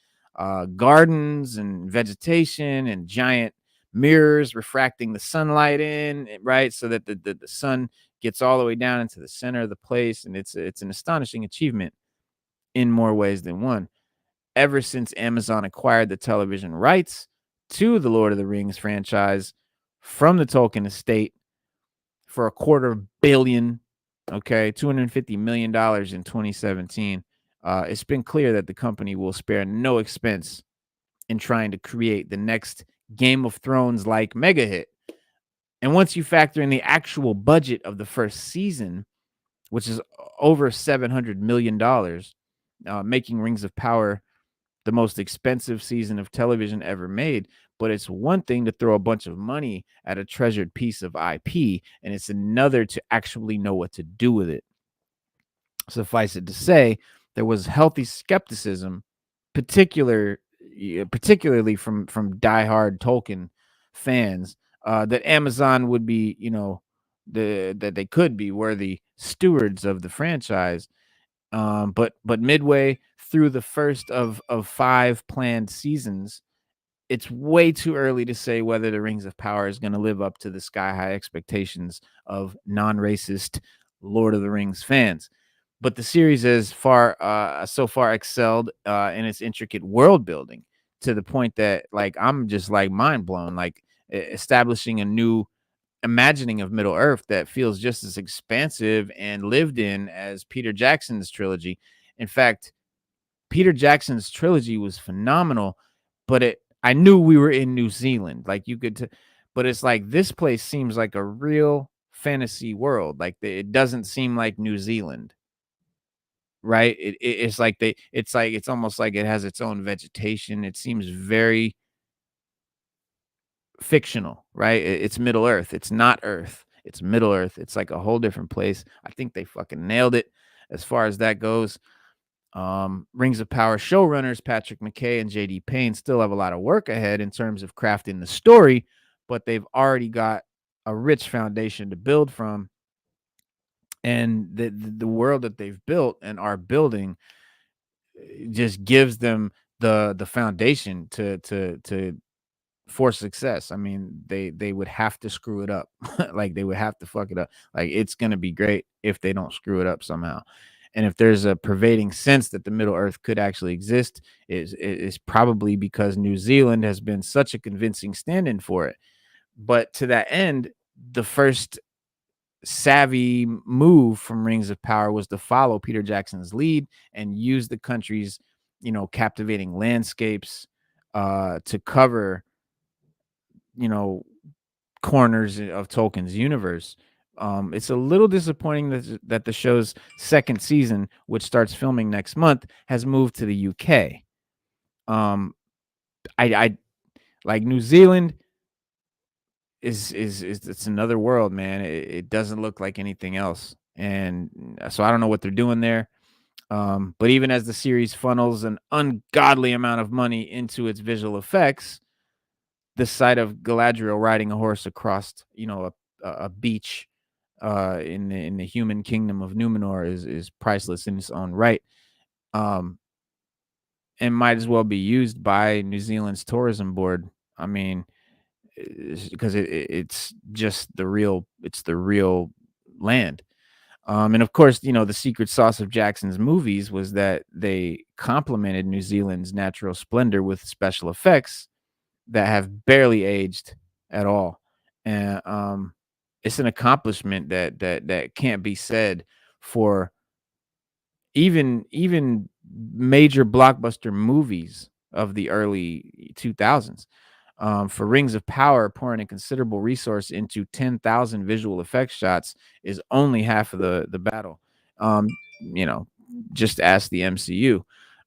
gardens and vegetation and giant mirrors refracting the sunlight in, right? So that the sun gets all the way down into the center of the place. And it's an astonishing achievement in more ways than one. Ever since Amazon acquired the television rights to the Lord of the Rings franchise from the Tolkien estate for a quarter billion, okay, $250 million in 2017, it's been clear that the company will spare no expense in trying to create the next Game of Thrones like mega hit. And once you factor in the actual budget of the first season, which is over $700 million, making Rings of Power the most expensive season of television ever made. But it's one thing to throw a bunch of money at a treasured piece of IP, and it's another to actually know what to do with it. Suffice it to say, there was healthy skepticism, particularly from diehard Tolkien fans, that Amazon would be, that they could be worthy stewards of the franchise. But midway through the first of 5 planned seasons, it's way too early to say whether the Rings of Power is going to live up to the sky high expectations of non-racist Lord of the Rings fans. But the series has so far excelled in its intricate world building, to the point that like I'm just like mind blown, like establishing a new imagining of Middle Earth that feels just as expansive and lived in as Peter Jackson's trilogy. In fact, Peter Jackson's trilogy was phenomenal, but I knew we were in New Zealand. Like but it's like this place seems like a real fantasy world. Like it doesn't seem like New Zealand, right? It's almost like it has its own vegetation. It seems very fictional, right? It's Middle Earth. It's not Earth. It's Middle Earth. It's like a whole different place. I think they fucking nailed it as far as that goes. Rings of Power showrunners Patrick McKay and JD Payne still have a lot of work ahead in terms of crafting the story, but they've already got a rich foundation to build from. And the world that they've built and are building just gives them the foundation to for success. I mean, they would have to screw it up. Like they would have to fuck it up. Like it's gonna be great if they don't screw it up somehow. And if there's a pervading sense that the Middle Earth could actually exist, is probably because New Zealand has been such a convincing stand-in for it. But to that end, the first savvy move from Rings of Power was to follow Peter Jackson's lead and use the country's, captivating landscapes to cover, you know, corners of Tolkien's universe. It's a little disappointing that the show's second season, which starts filming next month, has moved to the UK. I like New Zealand is it's another world, man. It doesn't look like anything else, and so I don't know what they're doing there. But even as the series funnels an ungodly amount of money into its visual effects, the sight of Galadriel riding a horse across, a beach in the human kingdom of Numenor is priceless in its own right, um, and might as well be used by New Zealand's tourism board. I mean, because it's just the real land. And of course, the secret sauce of Jackson's movies was that they complemented New Zealand's natural splendor with special effects that have barely aged at all. And it's an accomplishment that can't be said for even major blockbuster movies of the early 2000s. For Rings of Power, pouring a considerable resource into 10,000 visual effects shots is only half of the battle. Um, you know, just ask the MCU.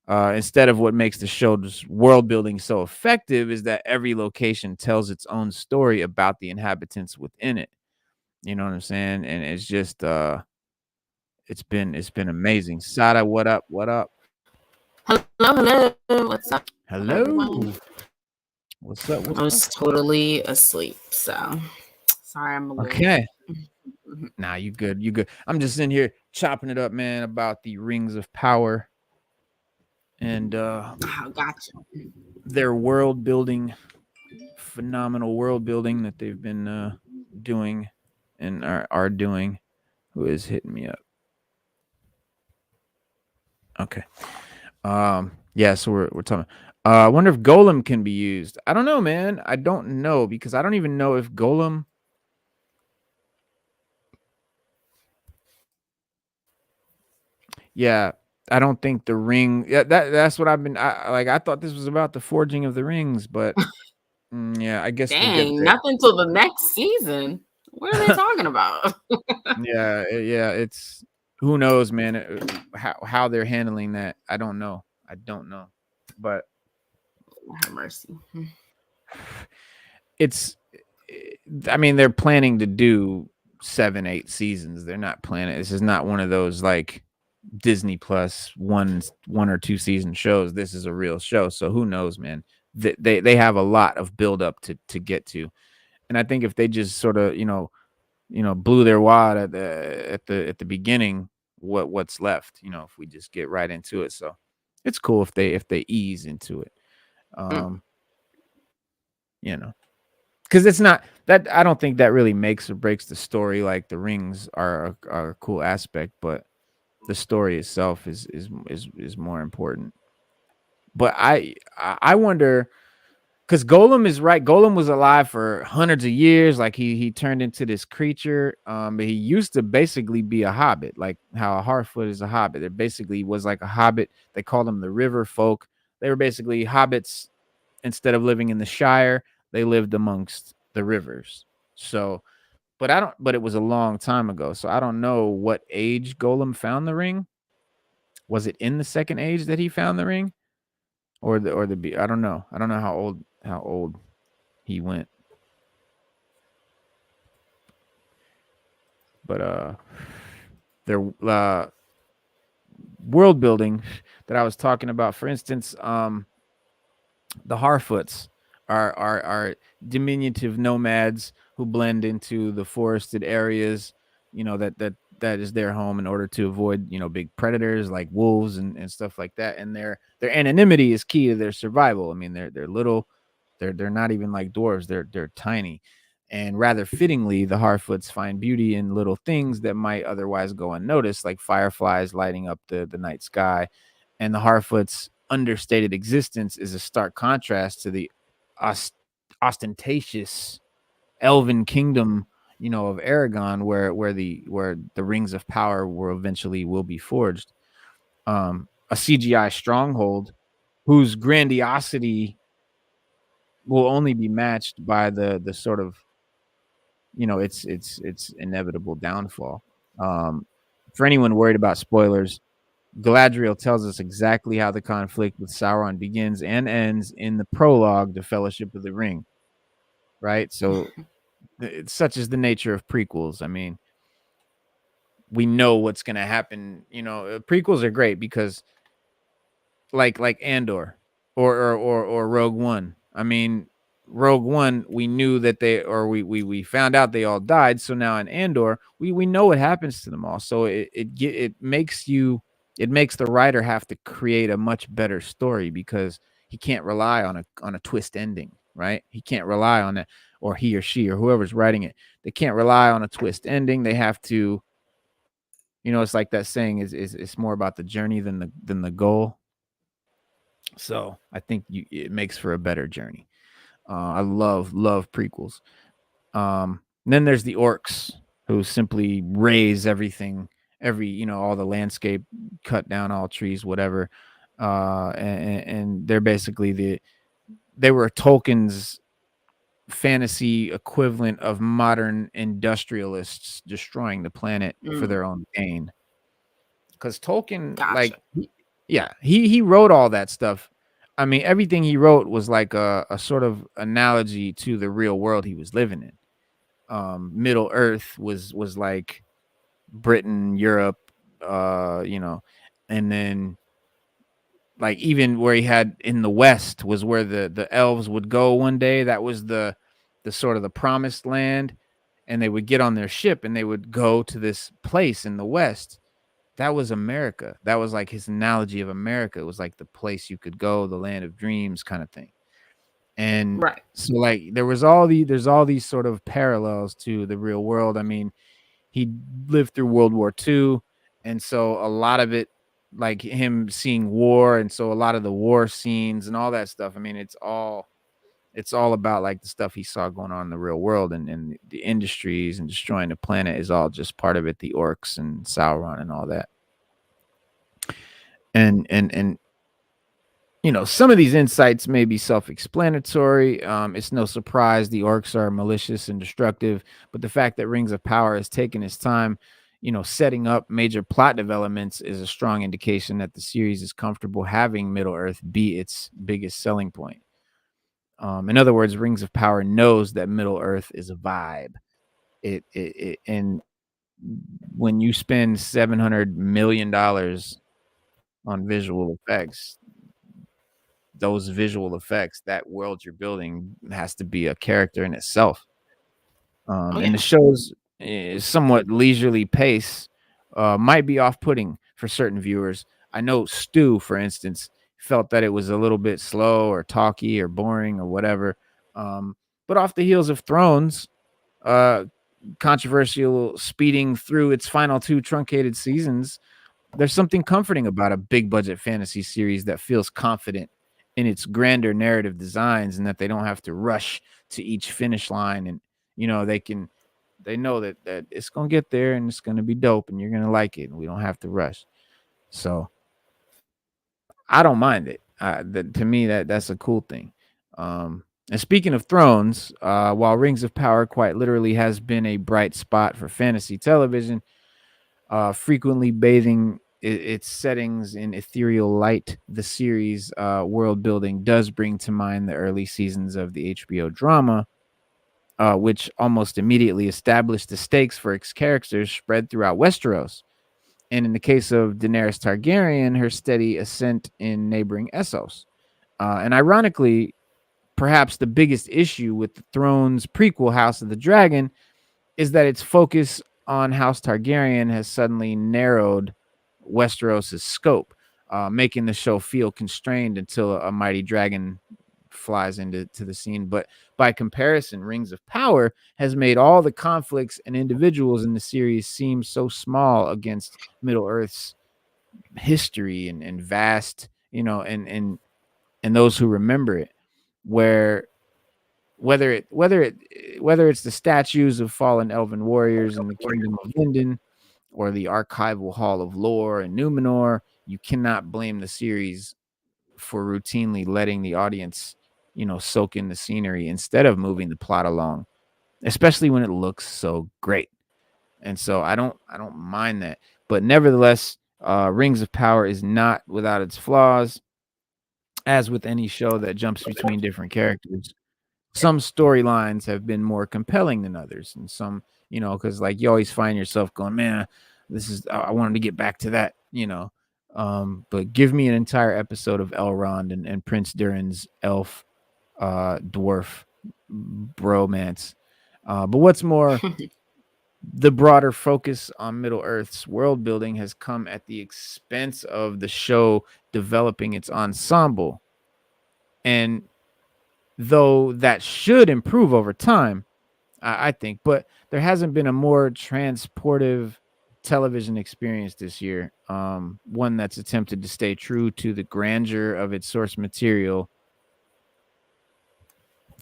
Instead of what makes the show's world building so effective is that every location tells its own story about the inhabitants within it. You know what I'm saying? And it's just it's been amazing. Sada, what up? What up? Hello, hello. What's up, everyone? Hello. What's up? I What's up? was totally asleep, so sorry I'm a little Okay. late. Nah, you good. You good. I'm just in here chopping it up, man, about the Rings of Power and Oh, gotcha. their world building, phenomenal world building that they've been doing and are doing. Who is hitting me up? Okay. Yeah, so we're talking. I wonder if Golem can be used. I don't know, man. I don't know because I don't even know if Golem. Yeah, I don't think the ring. Yeah, that's what I've been. I thought this was about the forging of the rings, but yeah, I guess we'll get Dang, there. nothing till the next season. What are they talking about? Yeah, yeah. It's who knows, man. How they're handling that. I don't know. I don't know, but Have mercy. it's. I mean, they're planning to do 7, 8 seasons. They're not planning. This is not one of those like Disney Plus one or two season shows. This is a real show. So who knows, man? They have a lot of build up to get to, and I think if they just sort of blew their wad at the beginning, what's left? If we just get right into it. So it's cool if they ease into it. Mm, Um, you know, because it's not that I don't think that really makes or breaks the story. Like the rings are a cool aspect, but the story itself is more important. But I wonder because Golem is right. Golem was alive for hundreds of years. Like he turned into this creature. But he used to basically be a hobbit, like how a Harfoot is a hobbit. It basically was like a hobbit. They called them the river folk. They were basically hobbits. Instead of living in the Shire, they lived amongst the rivers. So, but I don't. But it was a long time ago. So I don't know what age Golem found the ring. Was it in the second age that he found the ring, or the I don't know. I don't know how old he went. But their world building that I was talking about, for instance, the Harfoots are diminutive nomads who blend into the forested areas. That is their home in order to avoid big predators like wolves and stuff like that. And their anonymity is key to their survival. I mean, they're little. They're not even like dwarves. They're tiny. And rather fittingly, the Harfoots find beauty in little things that might otherwise go unnoticed, like fireflies lighting up the night sky. And the Harfoots' understated existence is a stark contrast to the ost- ostentatious elven kingdom, of Aragon, where the rings of power will be forged. A CGI stronghold whose grandiosity will only be matched by the sort of it's inevitable downfall. Um, for anyone worried about spoilers, Galadriel tells us exactly how the conflict with Sauron begins and ends in the prologue, The Fellowship of the Ring. Right, so it's such as the nature of prequels. I mean, we know what's going to happen. Prequels are great because like Andor or Rogue One. I mean, Rogue One, we knew that we found out they all died. So now in Andor, we know what happens to them all. So it makes the writer have to create a much better story because he can't rely on a twist ending, right? He can't rely on that, or he or she or whoever's writing it. They can't rely on a twist ending. They have to It's like that saying is it's more about the journey than the goal. So I think it makes for a better journey. I love prequels. Then there's the orcs who simply raise everything, all the landscape, cut down all trees, whatever. And they're basically they were Tolkien's fantasy equivalent of modern industrialists destroying the planet for Mm, their own gain. Because Tolkien, gotcha. like, yeah, he wrote all that stuff. I mean, everything he wrote was like a sort of analogy to the real world he was living in. Middle Earth was like Britain, Europe, and then like even where he had in the West was where the elves would go one day. That was the sort of the promised land, and they would get on their ship and they would go to this place in the West. That was America. That was like his analogy of America. It was like the place you could go, the land of dreams kind of thing. And Right. so like there's all these sort of parallels to the real world. I mean, he lived through World War II, and so a lot of it, like him seeing war, and so a lot of the war scenes and all that stuff. I mean, it's all about like the stuff he saw going on in the real world, and the industries and destroying the planet is all just part of it. The orcs and Sauron and all that, and some of these insights may be self-explanatory. It's no surprise the orcs are malicious and destructive, but the fact that Rings of Power has taken its time, setting up major plot developments is a strong indication that the series is comfortable having Middle Earth be its biggest selling point. In other words, Rings of Power knows that Middle Earth is a vibe. And when you spend $700 million on visual effects, those visual effects, that world you're building has to be a character in itself. Oh And the yeah. show's somewhat leisurely pace might be off-putting for certain viewers. I know Stu, for instance, felt that it was a little bit slow or talky or boring or whatever. Um, but off the heels of Thrones, uh, controversial speeding through its final two truncated seasons, there's something comforting about a big budget fantasy series that feels confident in its grander narrative designs and that they don't have to rush to each finish line, and they know that it's going to get there and it's going to be dope and you're going to like it and we don't have to rush. So I don't mind it. To me that's a cool thing. And speaking of Thrones, while Rings of Power quite literally has been a bright spot for fantasy television, frequently bathing its settings in ethereal light, the series' world building does bring to mind the early seasons of the HBO drama, which almost immediately established the stakes for its characters spread throughout Westeros. And in the case of Daenerys Targaryen, her steady ascent in neighboring Essos. And ironically, perhaps the biggest issue with the Thrones prequel, House of the Dragon, is that its focus on House Targaryen has suddenly narrowed Westeros' scope, making the show feel constrained until a mighty dragon flies into the scene. But by comparison, Rings of Power has made all the conflicts and individuals in the series seem so small against Middle Earth's history and vast, and those who remember it, where whether it's the statues of fallen elven warriors in the kingdom of Linden or the archival hall of lore in Numenor, you cannot blame the series for routinely letting the audience, soak in the scenery instead of moving the plot along, especially when it looks so great. And so I don't mind that. But nevertheless, Rings of Power is not without its flaws, as with any show that jumps between different characters. Some storylines have been more compelling than others, and some, because like you always find yourself going, man, this is I wanted to get back to that. But give me an entire episode of Elrond and Prince Durin's elf dwarf bromance. But what's more, the broader focus on Middle Earth's world building has come at the expense of the show developing its ensemble. And though that should improve over time, I think, but there hasn't been a more transportive television experience this year. One that's attempted to stay true to the grandeur of its source material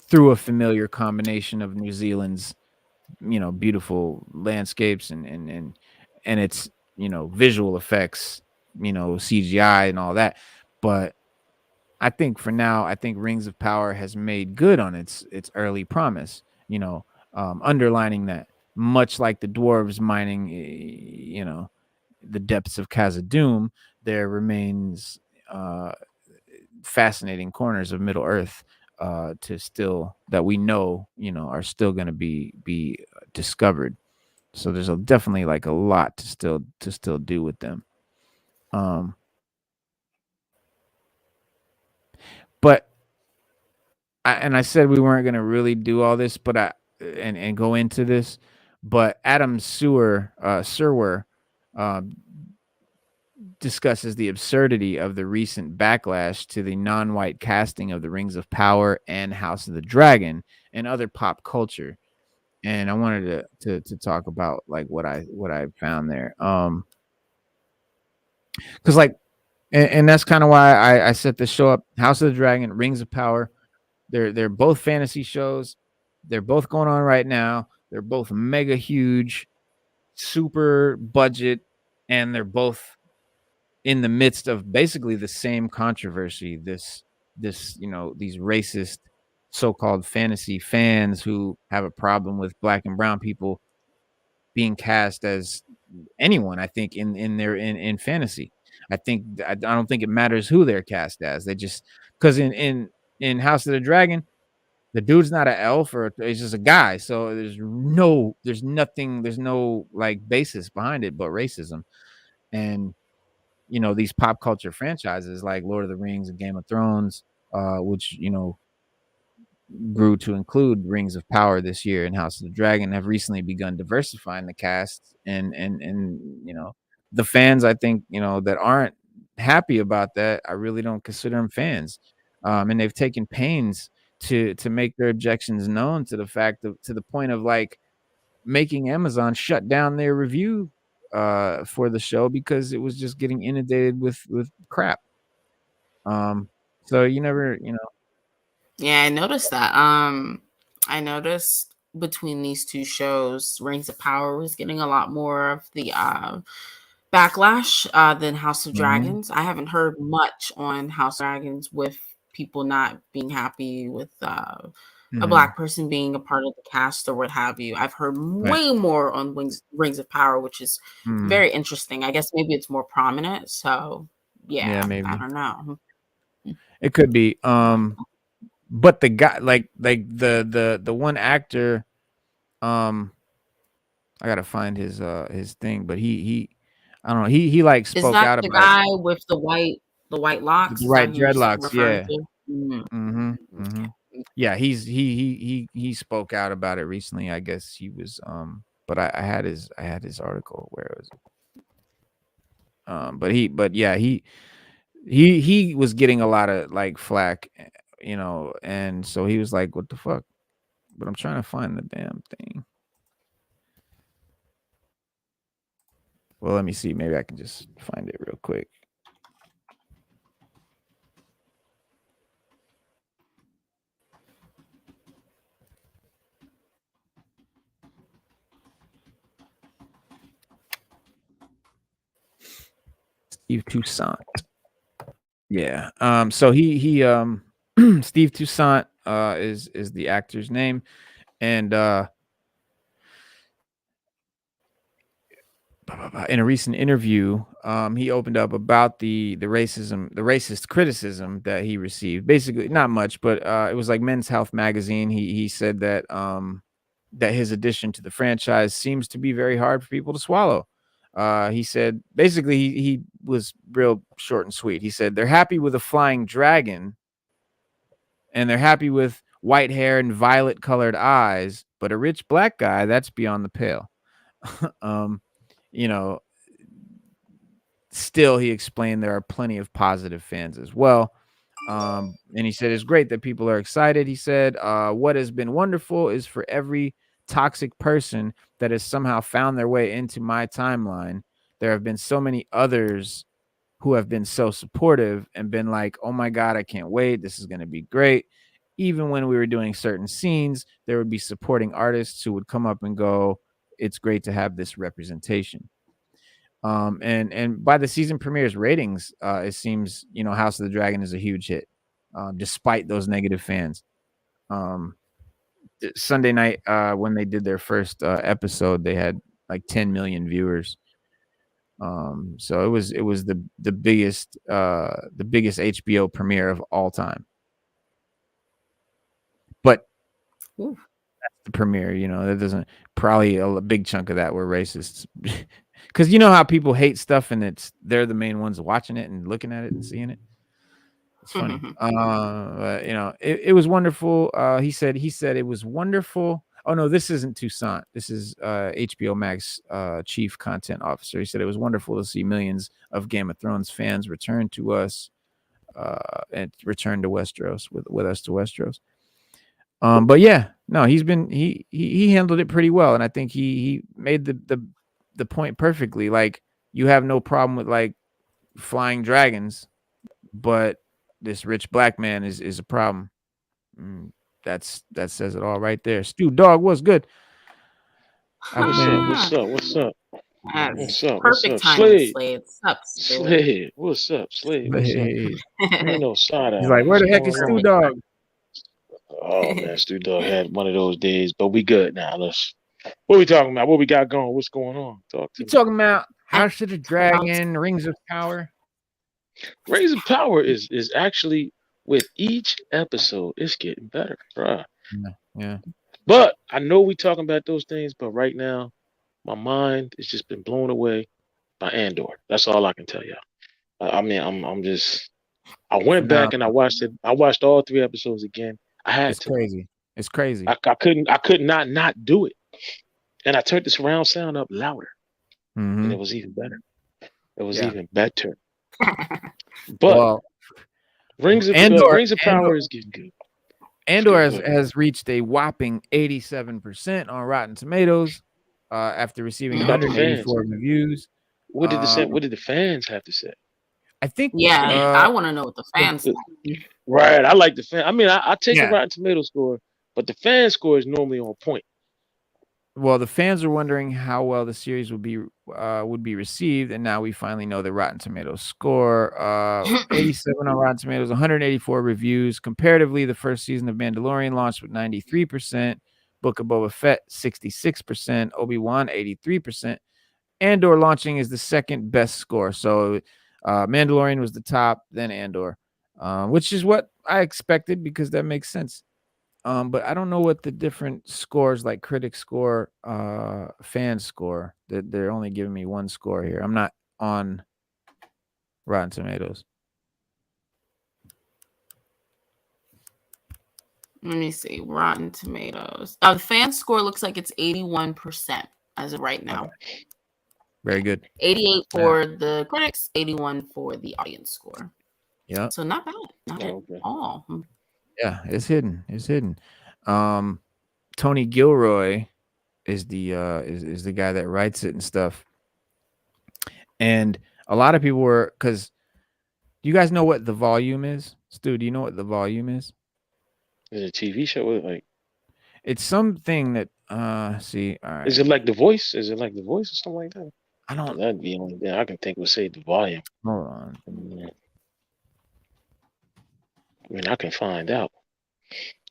through a familiar combination of New Zealand's, beautiful landscapes and its, visual effects, CGI and all that. But I think for now, I think Rings of Power has made good on its early promise. Underlining that much like the dwarves mining, the depths of Khazad-dûm, there remains fascinating corners of Middle Earth to still that we know, are still going to be discovered. So there's definitely like a lot to still do with them. Um, but I said we weren't going to really do all this, but and go into this, but Adam Serwer um, discusses the absurdity of the recent backlash to the non-white casting of the Rings of Power and House of the Dragon and other pop culture. And I wanted to talk about like what I found there. Because like, and that's kind of why I set this show up. House of the Dragon, Rings of Power. They're both fantasy shows. They're both going on right now. They're both mega huge, super budget, and they're both in the midst of basically the same controversy. This these racist so-called fantasy fans who have a problem with black and brown people being cast as anyone. I think in fantasy. I don't think it matters who they're cast as. They just because in House of the Dragon, the dude's not an elf or he's just a guy. So there's nothing, there's no like basis behind it but racism. And these pop culture franchises like Lord of the Rings and Game of Thrones, which grew to include Rings of Power this year and House of the Dragon, have recently begun diversifying the cast and the fans. I think that aren't happy about that. I really don't consider them fans, and they've taken pains to make their objections known to the fact of to the point of like making Amazon shut down their review for the show because it was just getting inundated with crap. Um, so you never, Yeah, I noticed that. I noticed between these two shows, Rings of Power was getting a lot more of the backlash than House of mhm, Dragons. I haven't heard much on House of Dragons with people not being happy with a mhm, black person being a part of the cast or what have you. I've heard right, way more on Rings of Power, which is mhm, very interesting. I guess maybe it's more prominent. So yeah, yeah, I maybe don't know. it could be. But the guy, like the one actor, um, I gotta find his thing, but I don't know, he like Is spoke that out the about it. guy with the white The locks? Is that right who you're dreadlocks, referring yeah. to? Mm, Mhm, mhm. Yeah, he spoke out about it recently. I guess he was but I had his article. Where was it? But yeah, he was getting a lot of like flack, and so he was like, "What the fuck?" But I'm trying to find the damn thing. Well, let me see. Maybe I can just find it real quick. Steve Toussaint. Yeah. So he Steve Toussaint is the actor's name, and in a recent interview, he opened up about the racist criticism that he received. Basically, not much, but it was like Men's Health magazine. He said that that his addition to the franchise seems to be very hard for people to swallow. He said basically he was real short and sweet. He said they're happy with a flying dragon and they're happy with white hair and violet colored eyes, but a rich black guy, that's beyond the pale. um, you know, Still, he explained there are plenty of positive fans as well. And he said it's great that people are excited. He said, what has been wonderful is for every toxic person that has somehow found their way into my timeline, there have been so many others who have been so supportive and been like, oh my God, I can't wait. This is going to be great. Even when we were doing certain scenes, there would be supporting artists who would come up and go, it's great to have this representation. And by the season premiere's ratings, it seems, House of the Dragon is a huge hit, despite those negative fans. Sunday night, when they did their first episode, they had like 10 million viewers. So it was the biggest HBO premiere of all time. But Ooh. that's the premiere, that doesn't, probably a big chunk of that were racists. Because you know how people hate stuff and they're the main ones watching it and looking at it and seeing it. It's funny. It was wonderful. He said it was wonderful. Oh no, this isn't Toussaint. This is HBO Max chief content officer. He said it was wonderful to see millions of Game of Thrones fans return to us and return to Westeros with us to Westeros. But yeah, no, he handled it pretty well, and I think he made the point perfectly. Like, you have no problem with like flying dragons, but this rich black man is a problem. That says it all right there. Stu Dog, what's good? What's up? What's up? What's up? What's Perfect up? timing, Slade. Slade. What's up, Slade? Slade. What's up? Slade. What's up? Ain't no side He's eye. like, where the heck is What's Stu going on? Dog? Oh man, Stu Dog had one of those days, but we good now. What we talking about? What we got going? What's going on? Talk to You me. talking about House of the Dragon, Rings of Power? Rings of Power is actually, with each episode, it's getting better, bruh. Yeah. But I know we talking about those things, but right now, my mind has just been blown away by Andor. That's all I can tell you. I mean, I'm just. I went back and I watched it. I watched all 3 episodes again. I had It's to. crazy. It's crazy. I could not do it. And I turned the surround sound up louder, and it was even better. It was even better. But Rings of Power is getting good. Andor has reached a whopping 87% on Rotten Tomatoes after receiving 184 reviews. What did the fans have to say? I think. Yeah, I want to know what the fans think. Right, I like the fan. I mean, I take a Rotten Tomato score, but the fan score is normally on point. Well, the fans are wondering how well the series would be received, and now we finally know the Rotten Tomatoes score. 87 on Rotten Tomatoes, 184 reviews. Comparatively, the first season of Mandalorian launched with 93%, Book of Boba Fett 66%, Obi-Wan 83%. Andor launching is the second best score. So Mandalorian was the top, then Andor, which is what I expected because that makes sense. But I don't know what the different scores, like critic score, fan score. They're only giving me one score here. I'm not on Rotten Tomatoes. Let me see. Rotten Tomatoes. The fan score looks like it's 81% as of right now. Okay. Very good. 88 for the critics, 81 for the audience score. Yeah. So not bad. Not at all. Yeah, it's hidden. It's hidden. Tony Gilroy is the guy that writes it and stuff. And a lot of people were, because do you guys know what The Volume is? Stu, do you know what The Volume is? Is it a TV show? Like, it's something that see, all right. Is it like The Voice? Is it like The Voice or something like that? I don't. That'd be the only thing I can think would say The Volume. Hold on. I mean, I can find out.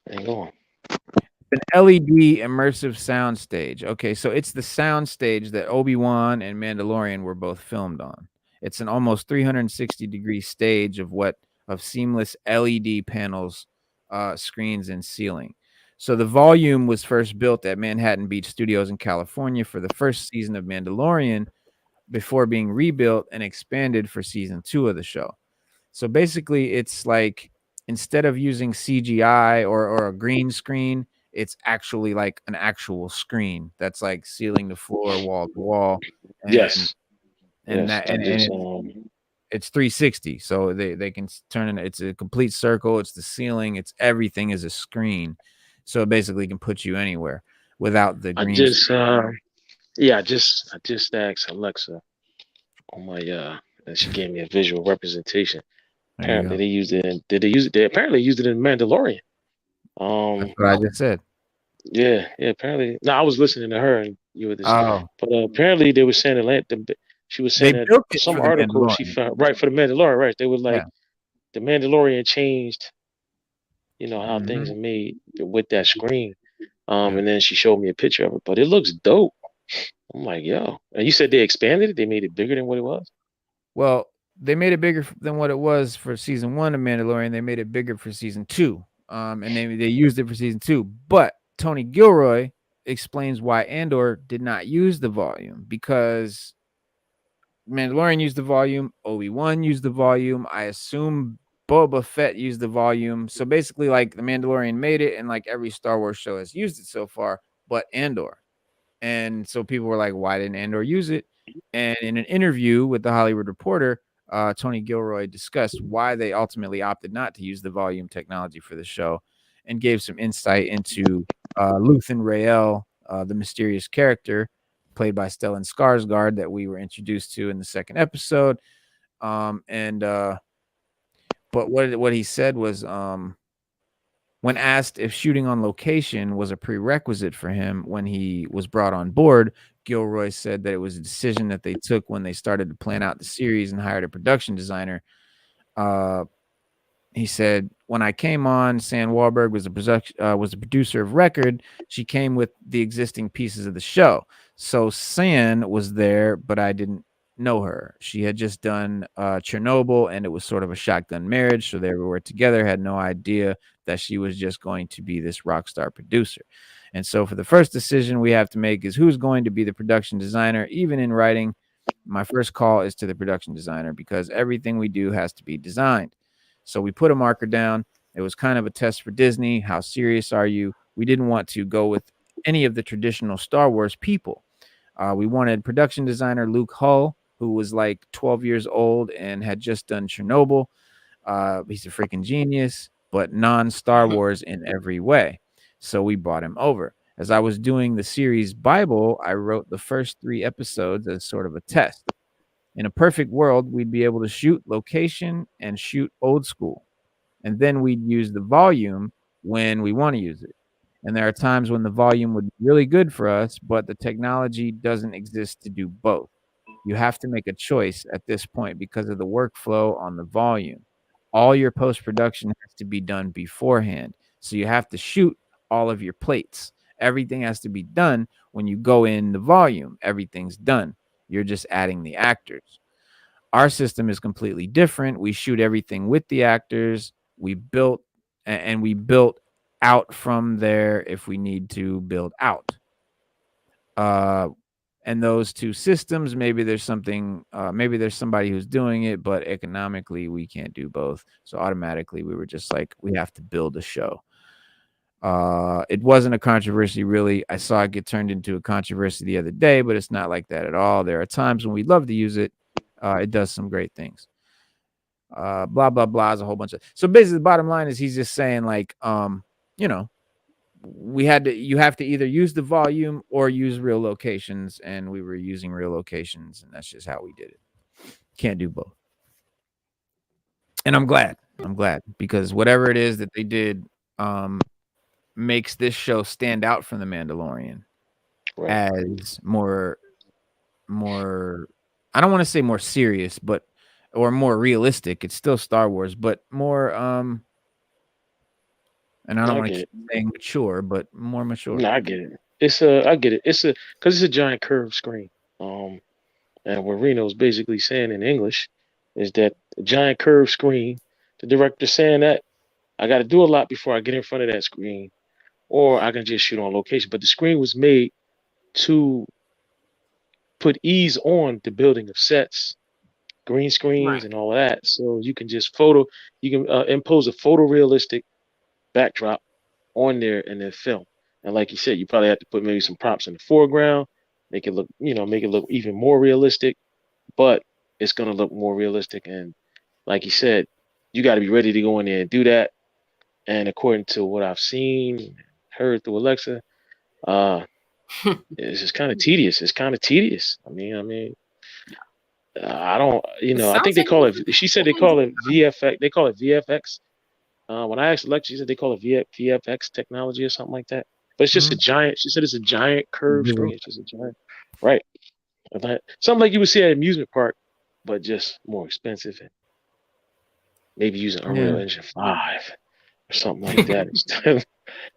Hang on. An LED immersive sound stage. Okay, so it's the sound stage that Obi-Wan and Mandalorian were both filmed on. It's an almost 360-degree stage of seamless LED panels, screens, and ceiling. So the Volume was first built at Manhattan Beach Studios in California for the first season of Mandalorian before being rebuilt and expanded for season 2 of the show. So basically, it's like, instead of using CGI or a green screen, it's actually like an actual screen that's like ceiling to floor, wall to wall. And, it's 360. So they can turn it. It's a complete circle. It's the ceiling. It's everything is a screen. So it basically can put you anywhere. without the I green. just yeah, I just asked Alexa on my and she gave me a visual representation. There you Apparently go. they used it in did they use it they apparently used it in Mandalorian. That's Um what I just said. yeah, apparently no, I was listening to her and you were this Oh, but apparently they were saying she was they saying that built it some for the article she Mandalorian. found right for the Mandalorian, right? They were Yeah. like the Mandalorian changed, how things Hmm. are made with that screen. Yeah. And then she showed me a picture of it, but it looks dope. I'm like, yo. And you said they expanded it, they made it bigger than what it was? Well, they made it bigger than what it was for season 1 of Mandalorian. They made it bigger for season 2. And they used it for season 2. But Tony Gilroy explains why Andor did not use the volume, because Mandalorian used the volume, Obi-Wan used the volume. I assume Boba Fett used the volume. So basically, like, the Mandalorian made it, and like every Star Wars show has used it so far, but Andor. And so people were like, why didn't Andor use it? And in an interview with the Hollywood Reporter, Tony Gilroy discussed why they ultimately opted not to use the volume technology for the show, and gave some insight into Luthen Rael, the mysterious character played by Stellan Skarsgård that we were introduced to in the second episode. And But what he said was, when asked if shooting on location was a prerequisite for him when he was brought on board, Gilroy said that it was a decision that they took when they started to plan out the series and hired a production designer. Uh, he said, when I came on, San Wahlberg was a producer of record. She came with the existing pieces of the show. So San was there, but I didn't know her. She had just done Chernobyl, and it was sort of a shotgun marriage. So they were together, had no idea that she was just going to be this rock star producer. And so for the first decision we have to make is who's going to be the production designer. Even in writing, my first call is to the production designer, because everything we do has to be designed. So we put a marker down. It was kind of a test for Disney. How serious are you? We didn't want to go with any of the traditional Star Wars people. We wanted production designer Luke Hull, who was like 12 years old and had just done Chernobyl. He's a freaking genius, but non-Star Wars in every way. So we brought him over. As I was doing the series Bible, I wrote the first 3 episodes as sort of a test. In a perfect world, we'd be able to shoot location and shoot old school, and then we'd use the volume when we want to use it. And there are times when the volume would be really good for us, but the technology doesn't exist to do both. You have to make a choice at this point because of the workflow on the volume. All your post production has to be done beforehand. So you have to shoot all of your plates. Everything has to be done when you go in the volume. Everything's done. You're just adding the actors. Our system is completely different. We shoot everything with the actors. We built out from there if we need to build out. And those 2 systems, maybe there's somebody who's doing it, but economically we can't do both. So automatically we were just like, we have to build a show. It wasn't a controversy, really. I saw it get turned into a controversy the other day, but it's not like that at all. There are times when we'd love to use it. It does some great things. Blah blah blah is a whole bunch of. So basically, the bottom line is he's just saying, like, you know, you have to either use the volume or use real locations, and we were using real locations, and that's just how we did it. Can't do both. And I'm glad because whatever it is that they did makes this show stand out from the Mandalorian Right. as more I don't want to say more serious, but or more realistic. It's still Star Wars, but more and I don't I want to get keep it. saying mature, but more mature. No, I get it. I get it. Because it's a giant curved screen. Um, and what Reno's basically saying in English is that a giant curved screen, the director saying that I got to do a lot before I get in front of that screen, or I can just shoot on location. But the screen was made to put ease on the building of sets, green screens, Right. and all of that. So you can impose a photorealistic backdrop on there and then film. And like you said, you probably have to put maybe some props in the foreground, make it look even more realistic, but it's gonna look more realistic. And like you said, you got to be ready to go in there and do that. And according to what I've seen, heard through Alexa, It's just kind of tedious. It's kind of tedious. I don't, It I think sounds they like call you it. She said they call it VFX. They call it VFX. When I asked Alexa, she said they call it VFX technology or something like that. But it's just a Mhm. giant. She said it's a giant curved Visual. screen. It's just a giant, right? Something like you would see at an amusement park, but just more expensive and maybe using Unreal Yeah. Engine 5 or something like that instead.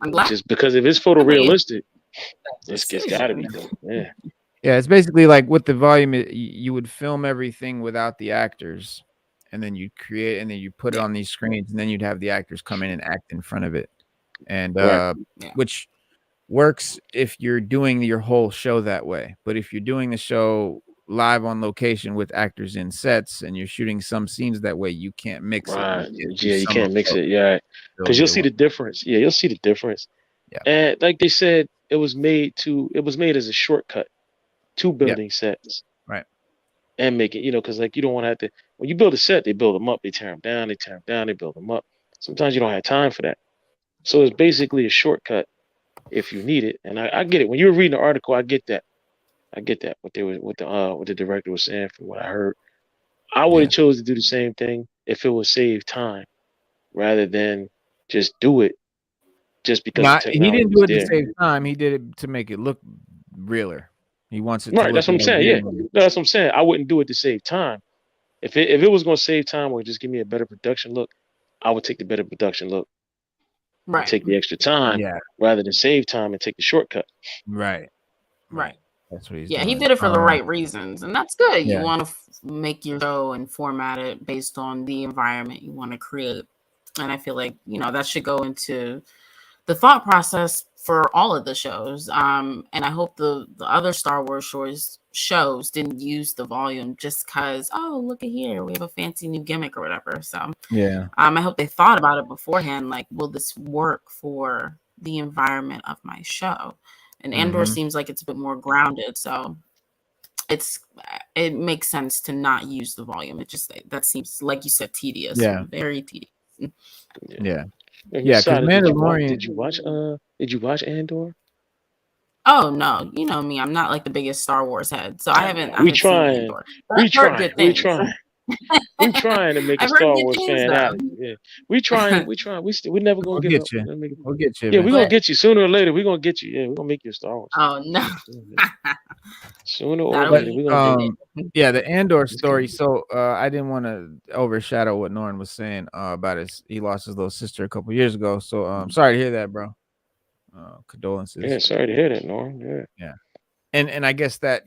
I'm glad Just because if it's they made photorealistic, that it's got to be decision. dope. Yeah, Yeah, it's basically like with the volume, you would film everything without the actors, and then you create, and then you put it Yeah, on these screens, and then you'd have the actors come in and act in front of it, and right, yeah, which works if you're doing your whole show that way. But if you're doing the show live on location with actors in sets, and you're shooting some scenes that way, you can't mix it. You right. can't do Yeah, you some of can't mix both. it. Yeah, It'll because you'll get see one. the difference. Yeah, you'll see the difference. Yeah. And like they said, it was made as a shortcut to Yeah. building sets Right. and make it, because like you don't want to have to, when you build a set, they build them up, they tear them down, they tear them down, they build them up. Sometimes you don't have time for that. So it's basically a shortcut if you need it. And I get it. When you were reading the article, I get that. I get that. What the director was saying from what I heard. I would Yeah. have chose to do the same thing if it would save time rather than just do it just because the Not he technology didn't do was it to there. save time. He did it to make it look realer. He wants it to Right, look that's what I'm more saying. Yeah. genuine. No, that's what I'm saying. I wouldn't do it to save time. If it was gonna save time or just give me a better production look, I would take the better production look and right, take the extra time Yeah. rather than save time and take the shortcut. Right. right. Right. That's what he's Yeah, he doing. did it for the right reasons, and that's good. You Yeah. want to make your show and format it based on the environment you want to create, and I feel like that should go into the thought process for all of the shows. And I hope the other Star Wars shows didn't use the volume just because, oh, look at here, we have a fancy new gimmick or whatever. So Yeah. I hope they thought about it beforehand, like, will this work for the environment of my show? And Andor Mhm. seems like it's a bit more grounded, so it makes sense to not use the volume. It just that seems, like you said, tedious, Yeah. very tedious. Yeah. Yeah. And Yeah, Miss 'cause Sada, Mandalorian did you watch Andor? Oh no, you know me. I'm not like the biggest Star Wars head, so I haven't We seen trying, Andor. But I've heard good we things. trying. We trying to make a I've heard Star good Wars things fan though. out of you. Yeah. We trying, we're never gonna we'll give up. get you. We're gonna make it. We'll get you Yeah, we're gonna eventually. But get you sooner or later. We're gonna get you. Yeah, we're gonna make you a Star Wars. oh no, Sooner or that'll But later, be we're gonna get yeah, the Andor it's gonna story. be So I didn't want to overshadow what Norrin was saying about he lost his little sister a couple years ago. So sorry to hear that, bro. Condolences. yeah, sorry to hear that, Norm. Yeah. Yeah. And I guess that,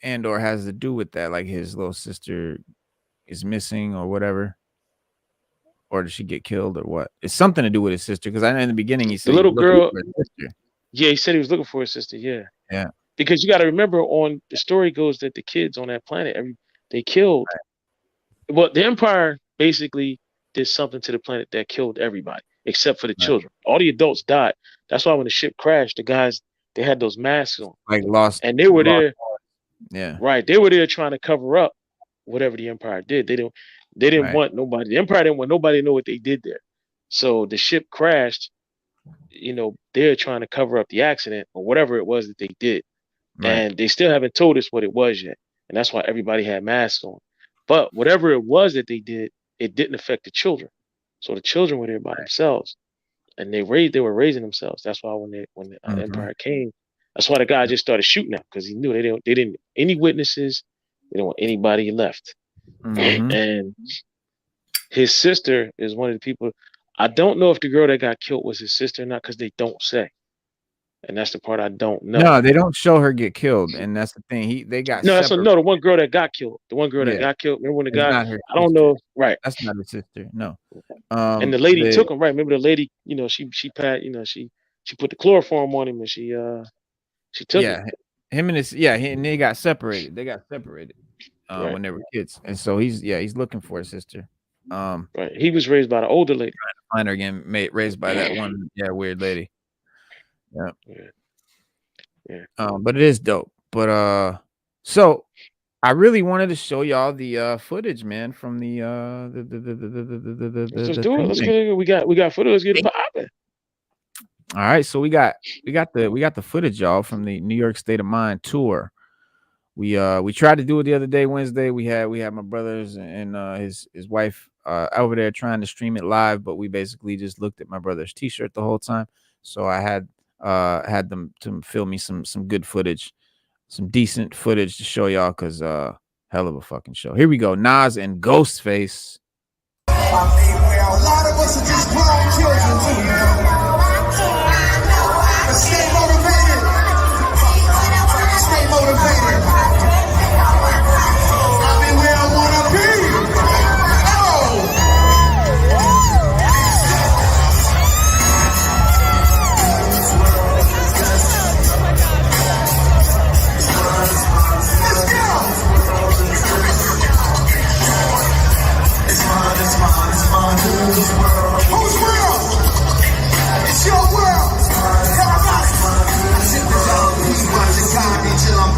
Andor has to do with that, like his little sister is missing or whatever. Or did she get killed or what? It's something to do with his sister, because I know in the beginning he The said he little was looking girl, for his sister. yeah, he said he was looking for his sister. Yeah. Yeah. Because you got to remember, on the story goes that the kids on that planet, they killed. Well, the Empire basically did something to the planet that killed everybody except for the Right. children. All the adults died. That's why when the ship crashed, the guys, they had those masks on, Like lost. and they were there. Yeah. Right, they were there trying to cover up whatever the Empire did. They didn't Right. want nobody. The Empire didn't want nobody to know what they did there. So the ship crashed. They're trying to cover up the accident or whatever it was that they did. Right. And they still haven't told us what it was yet. And that's why everybody had masks on. But whatever it was that they did, it didn't affect the children. So the children were there by themselves, and they were raising themselves. That's why when the Empire came, that's why the guy just started shooting them, because he knew they didn't any witnesses. They didn't want anybody left. Mhm. And his sister is one of the people. I don't know if the girl that got killed was his sister or not, because they don't say. And that's the part I don't know. No, they don't show her get killed, and that's the thing. They got No, separated. no, the one girl that got killed. The one girl that Yeah. got killed. Remember when the It's guy? not her I don't sister. know. Right. That's not her sister. No. And the lady took him. Right. Remember the lady? She pat. She put the chloroform on him, and she took Yeah, it. him and and they got separated. They got separated Right. when they were kids, and so he's looking for his sister. Right. He was raised by the older lady. Find her again, raised by that one weird lady. Yeah. Yeah. But it is dope. But so I really wanted to show y'all the footage, man, from the Let's just do it. Let's get it. We got footage. Let's get it popping. All right, so we got the footage, y'all, from the New York State of Mind tour. We tried to do it the other day, Wednesday. We had my brothers and his wife over there trying to stream it live, but we basically just looked at my brother's t-shirt the whole time. So I had them to film me some good footage, some decent footage to show y'all, because hell of a fucking show. Here we go. Nas and Ghostface. A lot of us are just grown children too. But stay motivated. Stay motivated. I'll be where I wanna be. Oh! Let's go! It's fun. Whose world? It's your world. Everybody. I sit with y'all, please watching comedy till I'm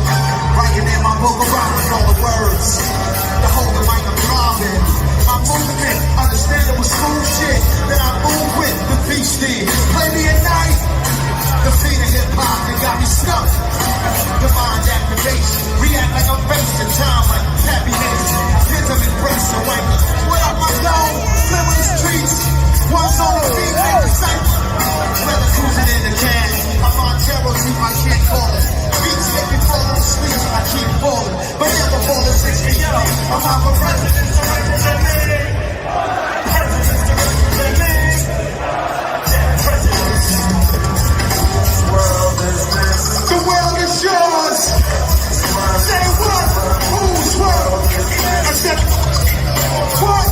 writing in my book around all the words. The whole of like I'm throbbing. My movement, understandable smooth shit that I move with the beastie. Play me at night. The beat of hip-hop that got me stuck. Divine activation. React like I'm facing time like happiness. Rhythm embrace the white. What up, my dog? Live in the streets. One's on the feet, make excitement. Whether cruising in the can. I'm on terror, I can't call it. Beats make me fall asleep, I keep falling. But never falling 6 feet. I'm out for president. The world is yours. Say what? Whose world? I said, what?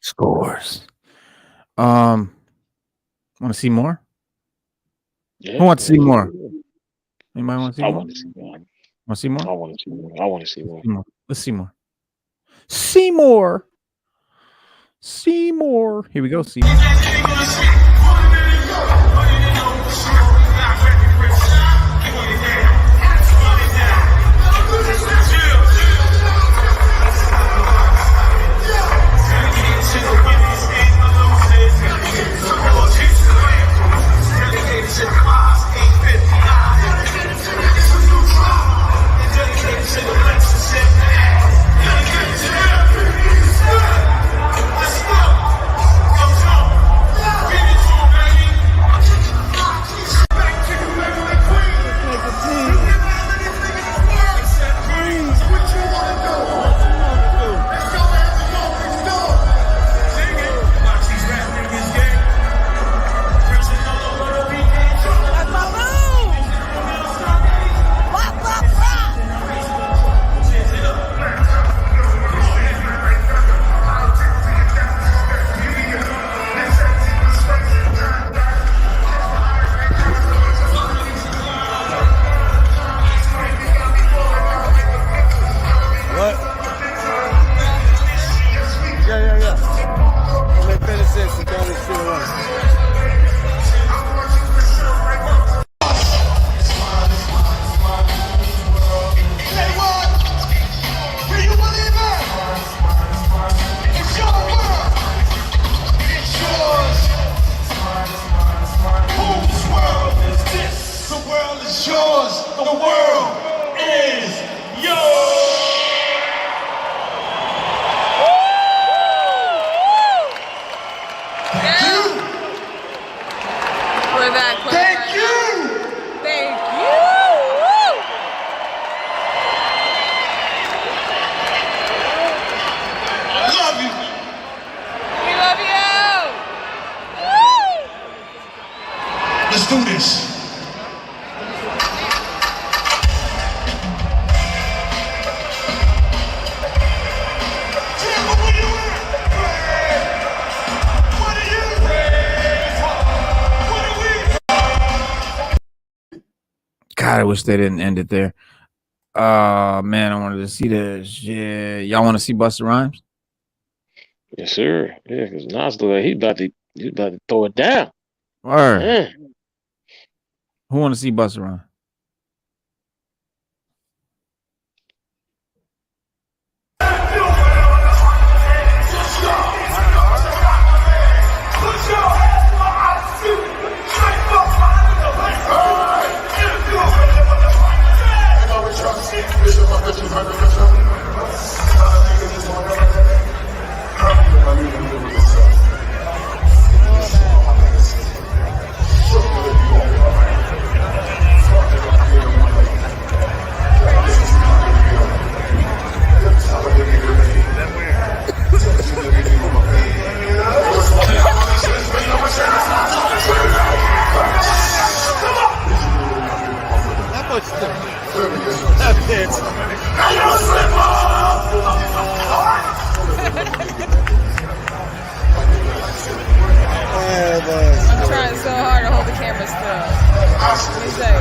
Scores. Want to see more? Yeah, Who wants to see more? Anybody want to see I more? want to see more. Want to see more? I want to see more. I want to see more. Let's see more. See more. See more. Here we go. See more. Let's go. God, I wish they didn't end it there. Man, I wanted to see this. Yeah, y'all want to see Busta Rhymes? Yes, sir. Yeah, because Nas look like he's about to throw it down. Or Man. who want to see Busta Rhymes? I'm trying so hard to hold the camera still. What do you say?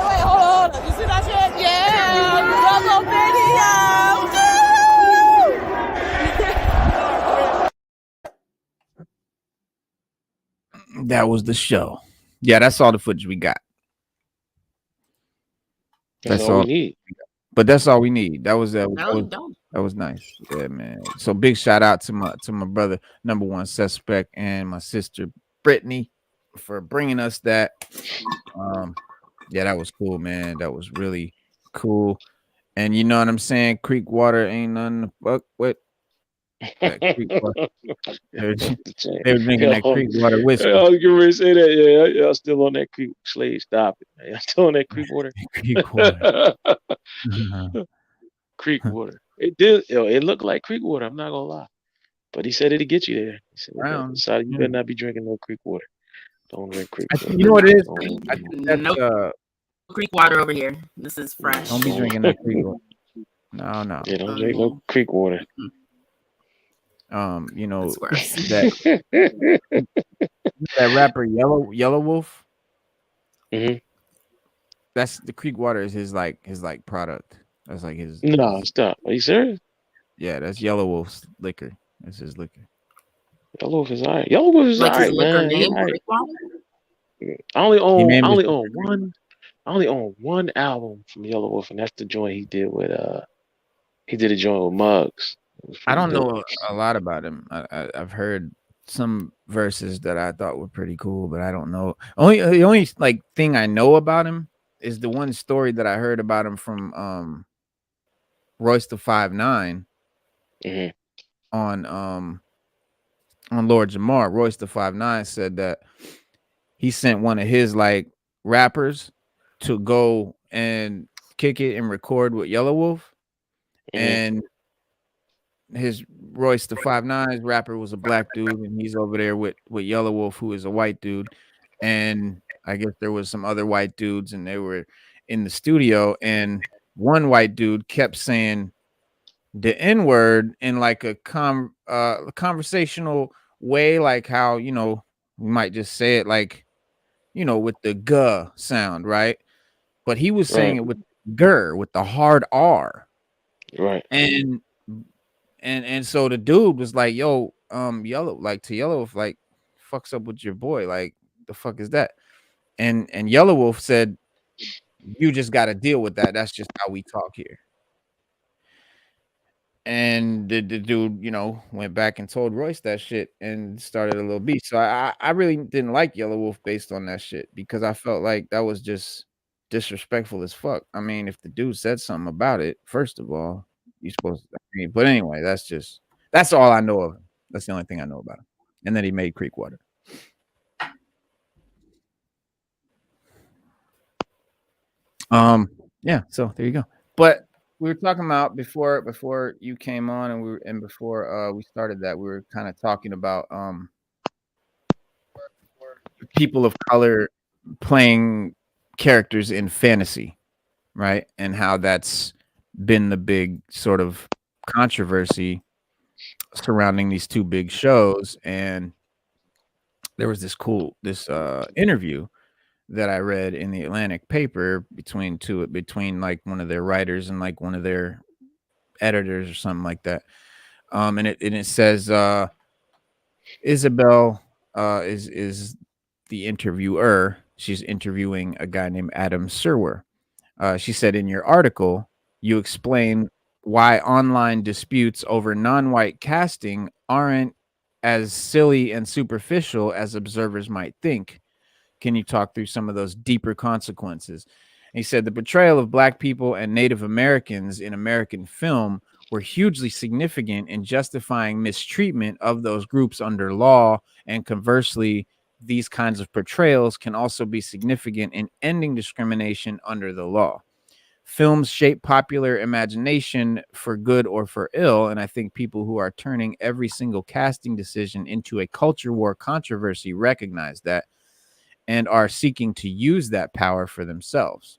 Wait, hold on. You see that shit? Yeah, boggle video. That was the show. Yeah, that's all the footage we got. That's all we need. But that's all we need. That was No, you don't. that was nice. Yeah, man. So big shout out to my brother, number one suspect, and my sister Brittany for bringing us that. Yeah, that was cool, man. That was really cool. And you know what I'm saying? Creek water ain't nothing to fuck with. That creek water. They were drinking that creek water whiskey. I was getting ready to say that. Yeah, y'all still on that creek slave. Stop it, man. Y'all still on that creek water. Creek water. Creek water. It did. It looked like creek water. I'm not gonna lie. But he said it'd get you there. He said, you better not be drinking no creek water. Don't drink creek water. You know what it is? I think that's creek water over here. This is fresh. Don't be drinking that creek water. No. Yeah, don't drink no creek water. You know that rapper Yellow Wolf. Mm-hmm. That's the creek water is his product. That's like his. No, stop. Are you serious? Yeah, that's Yellow Wolf's liquor. That's his liquor. Yellow Wolf is alright. Yellow Wolf is like alright, his liquor man. name, Right. creek water? I only own one album from Yellow Wolf, and that's the joint he did with he did a joint with Muggs. I don't know a lot about him. I've heard some verses that I thought were pretty cool, but I don't know. The only like thing I know about him is the one story that I heard about him from Royce the 5'9" on Lord Jamar. Royce the 5'9" said that he sent one of his like rappers to go and kick it and record with Yellow Wolf, and his Royce the 5'9" rapper was a black dude, and he's over there with Yellow Wolf, who is a white dude, and I guess there was some other white dudes, and they were in the studio, and one white dude kept saying the N-word in like a conversational way, like how, you know, we might just say it like, you know, with the "g" sound, right? But he was saying it with "gur," with the hard R, right? And so the dude was like, "Yo, Yellow, like to Yellow Wolf, like, fucks up with your boy, like, the fuck is that?" And Yellow Wolf said, "You just got to deal with that. That's just how we talk here." And the dude, went back and told Royce that shit and started a little beef. So I really didn't like Yellow Wolf based on that shit because I felt like that was just disrespectful as fuck. I mean, if the dude said something about it, first of all, you're supposed to agree. But anyway, that's all I know of him. That's the only thing I know about him. And then he made Creekwater. Yeah, so there you go. But we were talking about before you came on and before we started that, we were kind of talking about people of color playing characters in fantasy, right? And how that's been the big sort of controversy surrounding these two big shows. And there was this interview that I read in the Atlantic paper between like one of their writers and like one of their editors or something like that. And it says Isabel is the interviewer. She's interviewing a guy named Adam Serwer. She said, in your article, you explain why online disputes over non-white casting aren't as silly and superficial as observers might think. Can you talk through some of those deeper consequences? And he said the portrayal of Black people and Native Americans in American film were hugely significant in justifying mistreatment of those groups under law. And conversely, these kinds of portrayals can also be significant in ending discrimination under the law. Films shape popular imagination for good or for ill. And I think people who are turning every single casting decision into a culture war controversy recognize that and are seeking to use that power for themselves.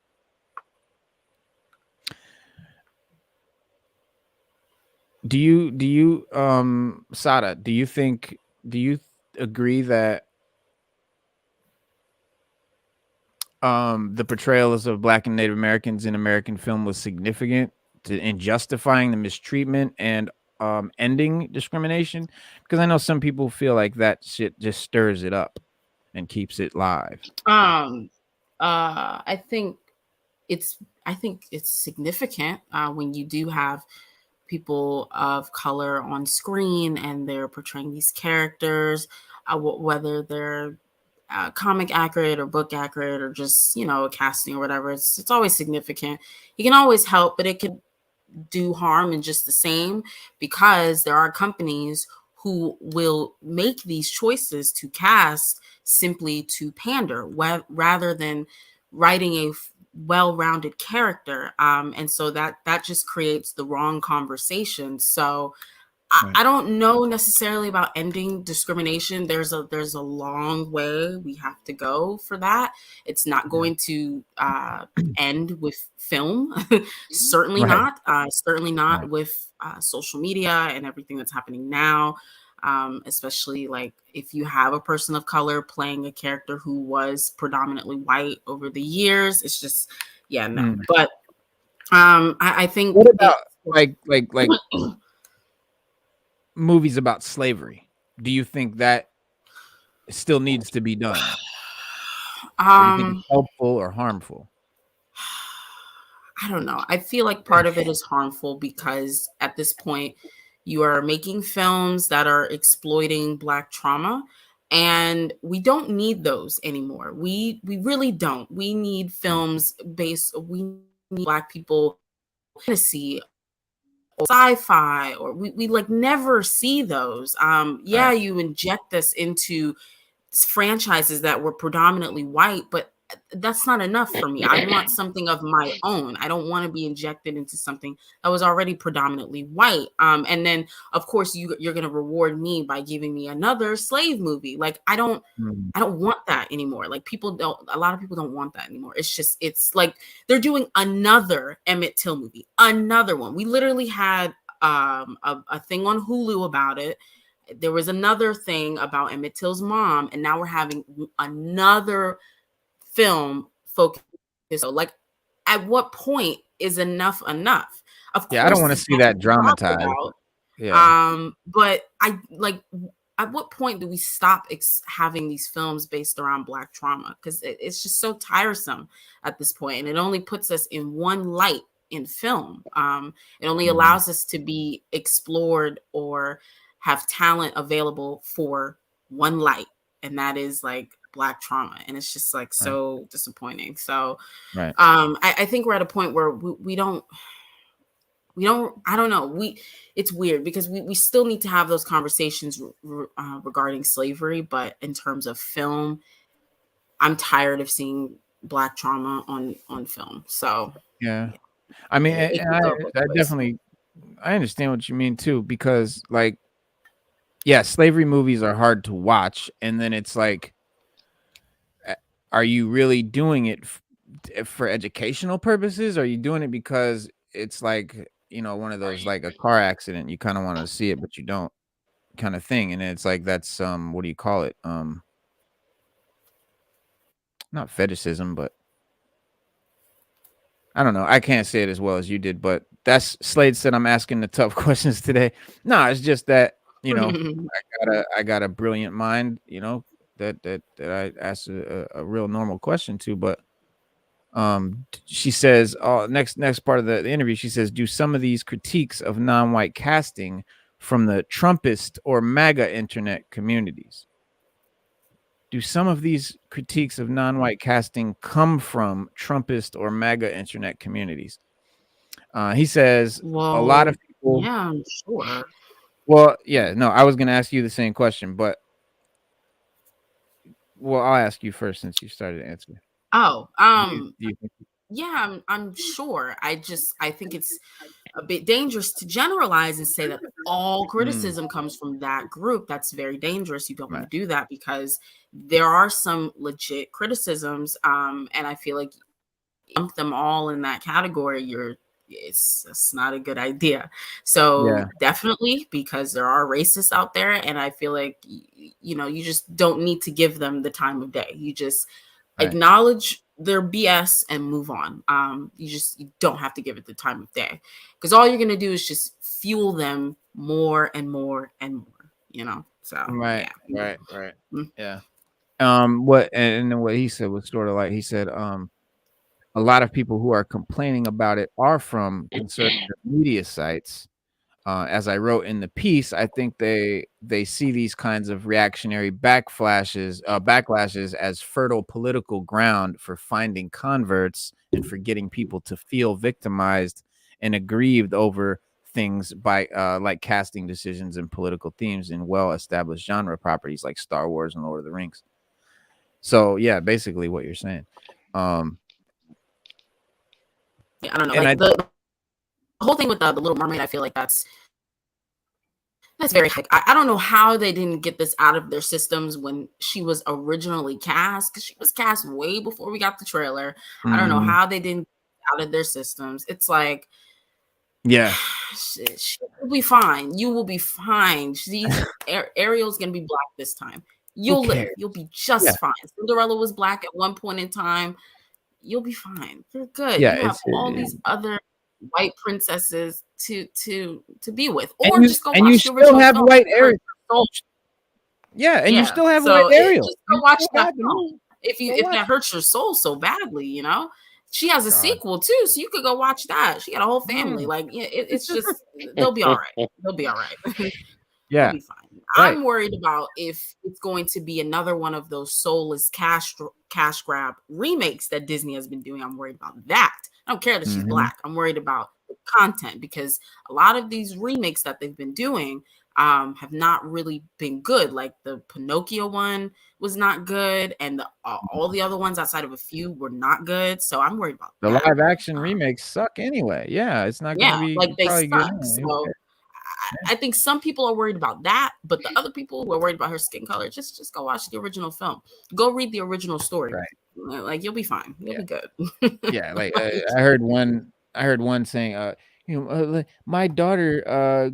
Do you Sada, do you agree that the portrayals of Black and Native Americans in American film was significant in justifying the mistreatment and ending discrimination? Because I know some people feel like that shit just stirs it up and keeps it live. I think it's significant when you do have people of color on screen and they're portraying these characters, whether they're comic accurate or book accurate or just casting or whatever. It's always significant. You can always help, but it can do harm in just the same, because there are companies who will make these choices to cast simply to pander rather than writing a well-rounded character, and so that just creates the wrong conversation. So I don't know necessarily about ending discrimination. There's a long way we have to go for that. It's not going to end with film. Certainly not. Certainly not with social media and everything that's happening now. Especially like if you have a person of color playing a character who was predominantly white over the years, it's just no. But I think what about like movies about slavery? Do you think that still needs to be done? Or do you think it's helpful or harmful? I don't know. I feel like part of it is harmful because at this point you are making films that are exploiting Black trauma, and we don't need those anymore. We really don't. We need films we need Black people fantasy or sci-fi, or we like never see those. You inject this into franchises that were predominantly white, but that's not enough for me. I want something of my own. I don't want to be injected into something that was already predominantly white. And then of course you're going to reward me by giving me another slave movie. Like I don't want that anymore. Like a lot of people don't want that anymore. It's like they're doing another Emmett Till movie, another one. We literally had a thing on Hulu about it. There was another thing about Emmett Till's mom, and now we're having another film focused. So, like, at what point is enough enough? Of course, I don't want to see that dramatized. But I like. At what point do we stop having these films based around Black trauma? Because it's just so tiresome at this point, and it only puts us in one light in film. It only Mhm. allows us to be explored or have talent available for one light, and that is like Black trauma, and it's just like Right. so disappointing. So Right. I think we're at a point where we don't I don't know, it's weird because we still need to have those conversations regarding slavery, but in terms of film, I'm tired of seeing Black trauma on film. So Yeah. I mean, it and could go both I ways. definitely I understand what you mean too, because like, yeah, slavery movies are hard to watch, and then it's like, are you really doing it for educational purposes? Are you doing it because it's like, one of those like a car accident, you kind of want to see it but you don't, kind of thing, and it's like that's what do you call it? Not fetishism, but I don't know. I can't say it as well as you did, but that's Slade said I'm asking the tough questions today. No, it's just that, I got a brilliant mind, that I asked a real normal question to, but she says, next part of the interview, she says, do some of these critiques of non-white casting from the Trumpist or MAGA internet communities? Do some of these critiques of non-white casting come from Trumpist or MAGA internet communities? He says a lot Well, of people. yeah, I'm sure. Well, yeah, no, I was going to ask you the same question, but I'll ask you first since you started answering. Oh, Do you think? yeah, I'm sure. I think it's a bit dangerous to generalize and say that all criticism comes from that group. That's very dangerous. You don't want Right. to do that because there are some legit criticisms. And I feel like lump them all in that category, it's not a good idea. So Yeah. definitely, because there are racists out there, and I feel like you just don't need to give them the time of day. You just Right. acknowledge their BS and move on. You don't have to give it the time of day, because all you're gonna do is just fuel them more and more and more. So Right. yeah. Right. Mm. Yeah. What and then what he said was sort of like he said, a lot of people who are complaining about it are from conservative media sites. As I wrote in the piece, I think they see these kinds of reactionary backlashes as fertile political ground for finding converts and for getting people to feel victimized and aggrieved over things by like casting decisions and political themes in well-established genre properties like Star Wars and Lord of the Rings. So yeah, basically what you're saying. Yeah, I don't know. And Like the whole thing with the Little Mermaid, I feel like that's very like I don't know how they didn't get this out of their systems when she was originally cast, because she was cast way before we got the trailer. I don't know Mhm. how they didn't get out of their systems. It's like, Yeah. she will be fine. You will be fine. Ariel's gonna be black this time. You'll live. cares? You'll be Yeah. just fine. Cinderella was black at one point in time. You'll be fine. You're good. Yeah, You have it's all these other white princesses to be with, and or just go you watch the still original have film. white Her Ariel. soul. Yeah, and you Yeah. still have white So Ariel. just You go watch still that have them. film. Go If watch that it. hurts your soul so badly. She has a God. sequel too, so you could go watch that. She got a whole family. Mm. Like, it's just they'll be all right. They'll be all right. They'll Yeah, be fine. right. I'm worried about if it's going to be another one of those soulless cash grab remakes that Disney has been doing. I'm worried about that. I don't care that she's Mhm. black. I'm worried about the content, because a lot of these remakes that they've been doing have not really been good. Like the Pinocchio one was not good, and all the other ones outside of a few were not good. So I'm worried about The that. live action remakes suck anyway. Yeah, it's not gonna Yeah, be like they probably good suck. anyway. So I think some people are worried about that, but the other people who are worried about her skin color, just go watch the original film. Go read the original story. Right. Like, you'll be fine. You'll be good. Yeah, like I heard one saying, like, my daughter,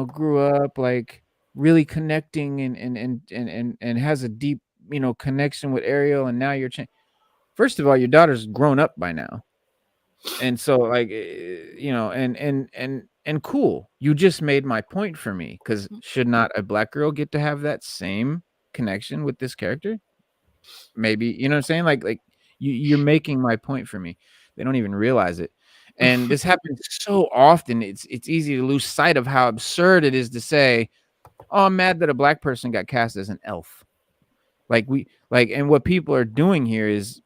grew up like really connecting and has a deep, connection with Ariel, and now you're changing. First of all, your daughter's grown up by now. And so like, and cool. You just made my point for me, because should not a black girl get to have that same connection with this character? Maybe, you know what I'm saying? Like you're making my point for me. They don't even realize it. And this happens so often. It's easy to lose sight of how absurd it is to say, "Oh, I'm mad that a black person got cast as an elf." And what people are doing here is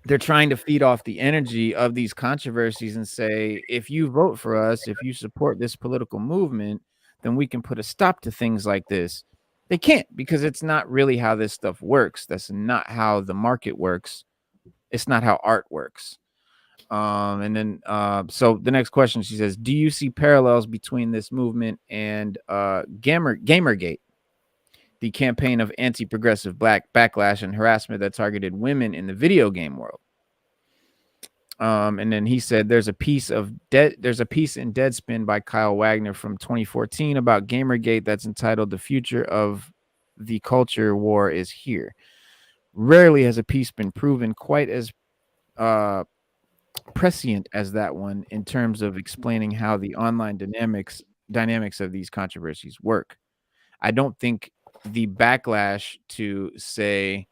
they're trying to feed off the energy of these controversies and say, if you vote for us, if you support this political movement, then we can put a stop to things like this. They can't, because it's not really how this stuff works. That's not how the market works. It's not how art works. And then so the next question, she says, do you see parallels between this movement and Gamergate, the campaign of anti-progressive black backlash and harassment that targeted women in the video game world? And then he said there's a piece in Deadspin by Kyle Wagner from 2014 about Gamergate that's entitled "The Future of the Culture War is Here." Rarely has a piece been proven quite as prescient as that one in terms of explaining how the online dynamics of these controversies work. I don't think the backlash to, say,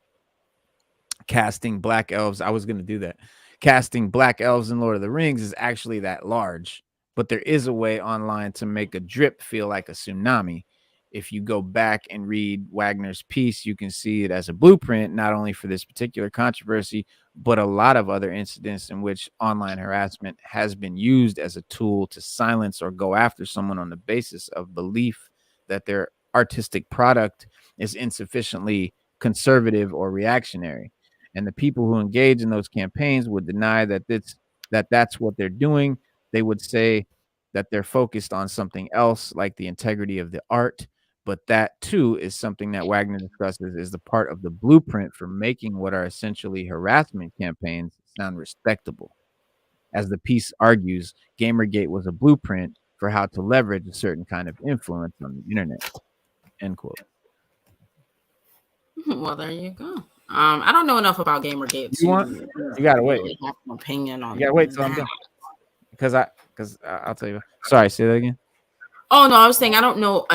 casting black elves, I was going to do that, casting black elves in Lord of the Rings is actually that large, but there is a way online to make a drip feel like a tsunami. If you go back and read Wagner's piece, you can see it as a blueprint, not only for this particular controversy, but a lot of other incidents in which online harassment has been used as a tool to silence or go after someone on the basis of belief that their artistic product is insufficiently conservative or reactionary. And the people who engage in those campaigns would deny that that's what they're doing. They would say that they're focused on something else, like the integrity of the art. But that too is something that Wagner discusses is the part of the blueprint for making what are essentially harassment campaigns sound respectable. As the piece argues, Gamergate was a blueprint for how to leverage a certain kind of influence on the internet. End quote. Well, there you go. I don't know enough about Gamergate You gotta wait. really have an opinion on You gotta wait till I'm that. done. Because I'll tell you. Sorry, say that again. Oh no, I was saying I don't know.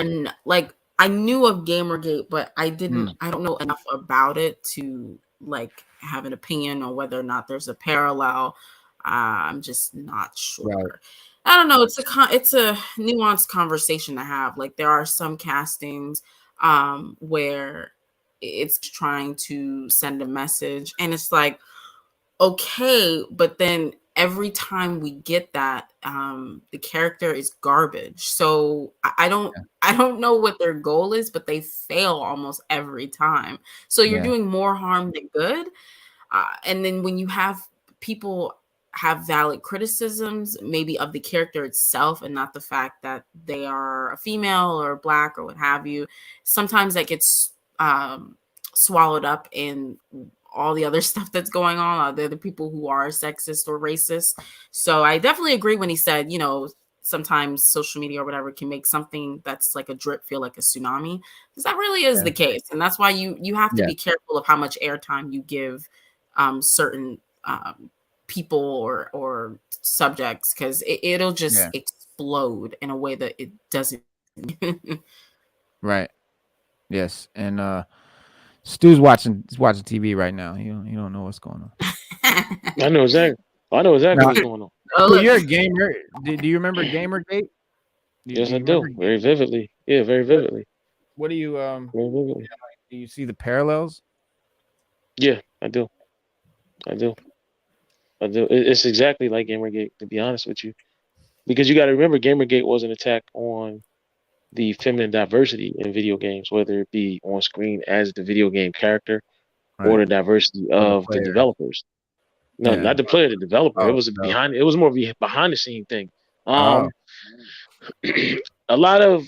Like I knew of Gamergate, but I didn't. I don't know enough about it to like have an opinion on whether or not there's a parallel. I'm just not sure. Right. I don't know. It's a nuanced conversation to have. Like there are some castings where it's trying to send a message, and it's like, okay, but then every time we get that, the character is garbage. So I don't know what their goal is, but they fail almost every time. So you're doing more harm than good. And then when you have people have valid criticisms, maybe of the character itself and not the fact that they are a female or black or what have you, sometimes that gets swallowed up in all the other stuff that's going on. They're the people who are sexist or racist. So I definitely agree when he said, you know, sometimes social media or whatever can make something that's like a drip feel like a tsunami, because that really is the case. And that's why you have to be careful of how much airtime you give certain people or subjects, because it'll just explode in a way that it doesn't. Right. Yes. And Stu's watching TV right now. You don't know what's going on. I know exactly what's going on. So you're a gamer. Do you remember Gamergate? Yes, I do. Very vividly. Yeah, very vividly. What do you Very vividly. do you see the parallels? Yeah, I do. It's exactly like Gamergate, to be honest with you, because you got to remember, Gamergate was an attack on the feminine diversity in video games, whether it be on screen as the video game character or the diversity of the developers. No, not the player, the developer. It was more of a behind the scene thing. A lot of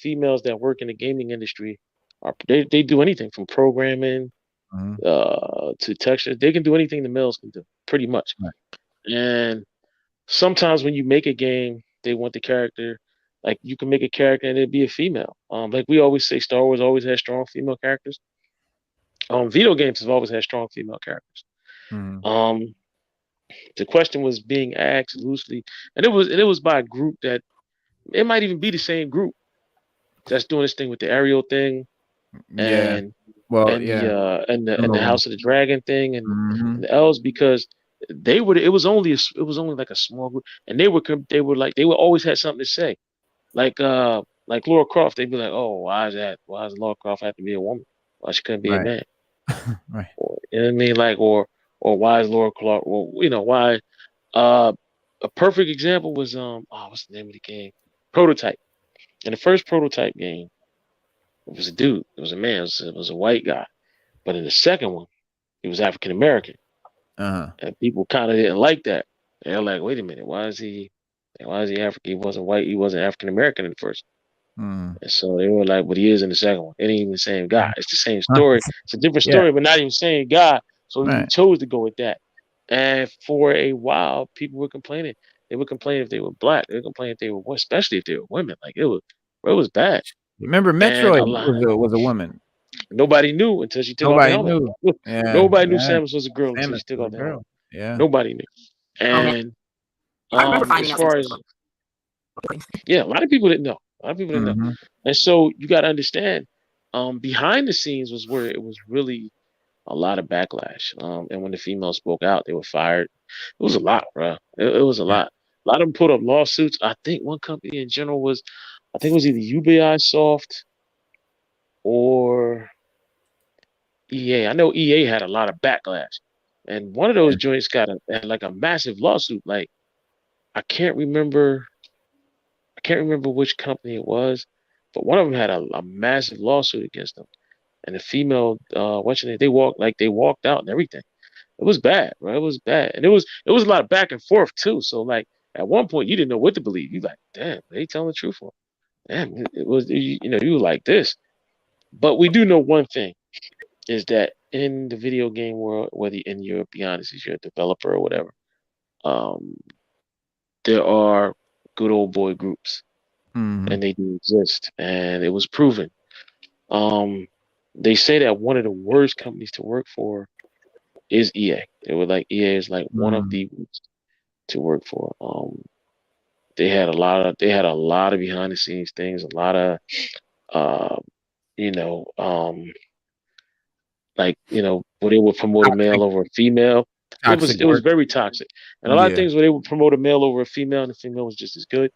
females that work in the gaming industry they do anything from programming to texture. They can do anything the males can do, pretty much. And sometimes when you make a game, they want the character, like you can make a character and it'd be a female. Like we always say, Star Wars always has strong female characters. Video games have always had strong female characters. The question was being asked loosely, and it was by a group that it might even be the same group that's doing this thing with the Ariel thing, and the House of the Dragon thing, and the elves, because they were. It was only like a small group, and they would always had something to say. Like Laura Croft, they'd be like, "Oh, why is that? Why does Laura Croft have to be a woman? Why she couldn't be a Right. man?" Right. Or, you know what I mean? Like, or why is Laura Clark? Well, why? Uh, a perfect example was what's the name of the game? Prototype. In the first Prototype game, it was a dude. It was a man. It was a white guy. But in the second one, he was African American, Uh-huh. and people kind of didn't like that. They're like, "Wait a minute, why is he? Why is he African? He wasn't white. He wasn't African American in the first." Mm. And so they were like, "But he is in the second one. It ain't even the same guy. It's the same Right. story. It's a different Yeah. story, but not even the same guy." So he Right. chose to go with that. And for a while, people were complaining. They would complain if they were black. They would complain if they were, especially if they were women. Like it was bad. Remember, And Metroid was a woman. nobody knew until she took off the Nobody helmet. knew. Yeah. Nobody knew Yeah. Samus was a girl until Samus she took was off a the helmet. girl. Yeah. Nobody knew. Oh man, And I remember finding as out. far as yeah, a lot of people didn't know. A lot of people didn't know. Mm-hmm. And so you got to understand, behind the scenes was where it was really a lot of backlash. And when the females spoke out, they were fired. It was a lot, bro. It was a Yeah. lot. A lot of them put up lawsuits. I think one company in general I think it was either UBI Soft or EA. I know EA had a lot of backlash, and one of those joints had like a massive lawsuit. Like I can't remember. I can't remember which company it was, but one of them had a massive lawsuit against them. And the female, watching it, they walked out and everything. It was bad, bro. It was bad, and it was a lot of back and forth too. So like at one point, you didn't know what to believe. You like, damn, they telling the truth, or damn, it was you were like this. But we do know one thing is that in the video game world, whether in you're be honest, if you're a developer or whatever, um, there are good old boy groups, Mm-hmm. and they do exist, and it was proven. Um, they say that one of the worst companies to work for is EA. They were like EA is like one of Mm-hmm. the worst to work for. They had a lot of behind the scenes things, a lot of uh, you know, where they would promote a male Toxic, over a female. It was toxic it was work. very toxic, and a lot of Yeah. things where they would promote a male over a female, and the female was just as good.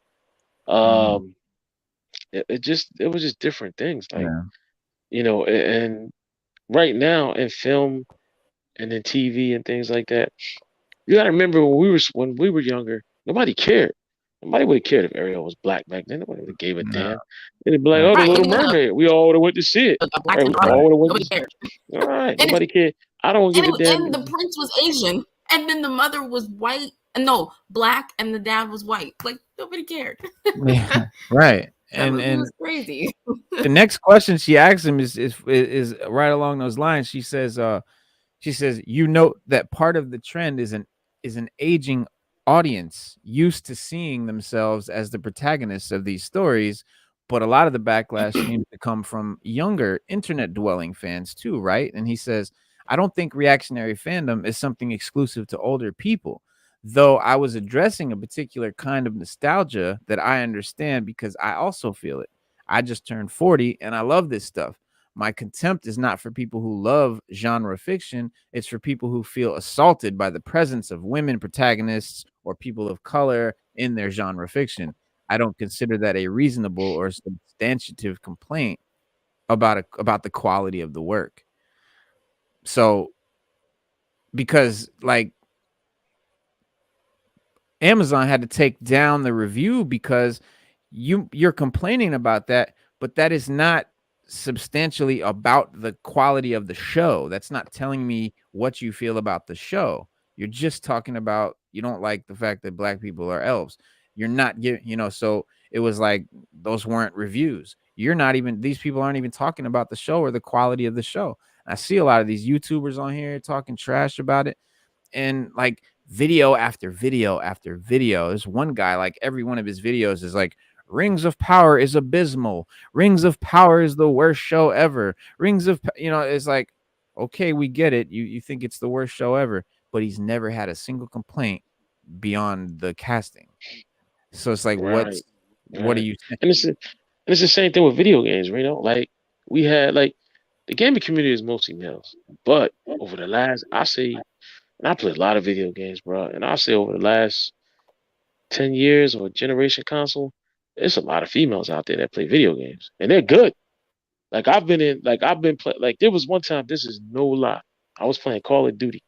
Mm-hmm. Um, it was just different things, like Yeah. and right now in film and in TV and things like that, you gotta remember when we were younger, nobody cared. Nobody would have cared if Ariel was black back then. Nobody would have gave a No. damn. They'd be like, No. "Oh, the right. Little Even Mermaid." We all would have went to see it. a black Right? and We white, all would have went to nobody see. cared. All right, And nobody cared. I don't give a damn. and the prince was Asian, and then the mother was white. No, black, and the dad was white. Like nobody cared. Yeah. Right. It And was crazy. the next question she asks him is right along those lines. She says, you note that part of the trend is an aging audience used to seeing themselves as the protagonists of these stories, but a lot of the backlash seems to come from younger internet dwelling fans too, right? And he says, I don't think reactionary fandom is something exclusive to older people, though I was addressing a particular kind of nostalgia that I understand because I also feel it. I just turned 40 and I love this stuff. My contempt is not for people who love genre fiction. It's for people who feel assaulted by the presence of women protagonists or people of color in their genre fiction. I don't consider that a reasonable or substantive complaint about the quality of the work. So, because like Amazon had to take down the review because you're complaining about that, but that is not substantially about the quality of the show. That's not telling me what you feel about the show. You're just talking about you don't like the fact that black people are elves. You're not getting, so it was like those weren't reviews. These people aren't even talking about the show or the quality of the show. I see a lot of these YouTubers on here talking trash about it, and like video after video after video. There's one guy, like every one of his videos is like, Rings of Power is abysmal. Rings of Power is the worst show ever. It's like, okay, we get it. You think it's the worst show ever, but he's never had a single complaint beyond the casting. So it's like, what Right. are Right. you saying? And it's the same thing with video games, Like we had like the gaming community is mostly males, but over the last, I say And I played a lot of video games, bro. And I'll say over the last 10 years or generation console, there's a lot of females out there that play video games. And they're good. Like there was one time, this is no lie. I was playing Call of Duty.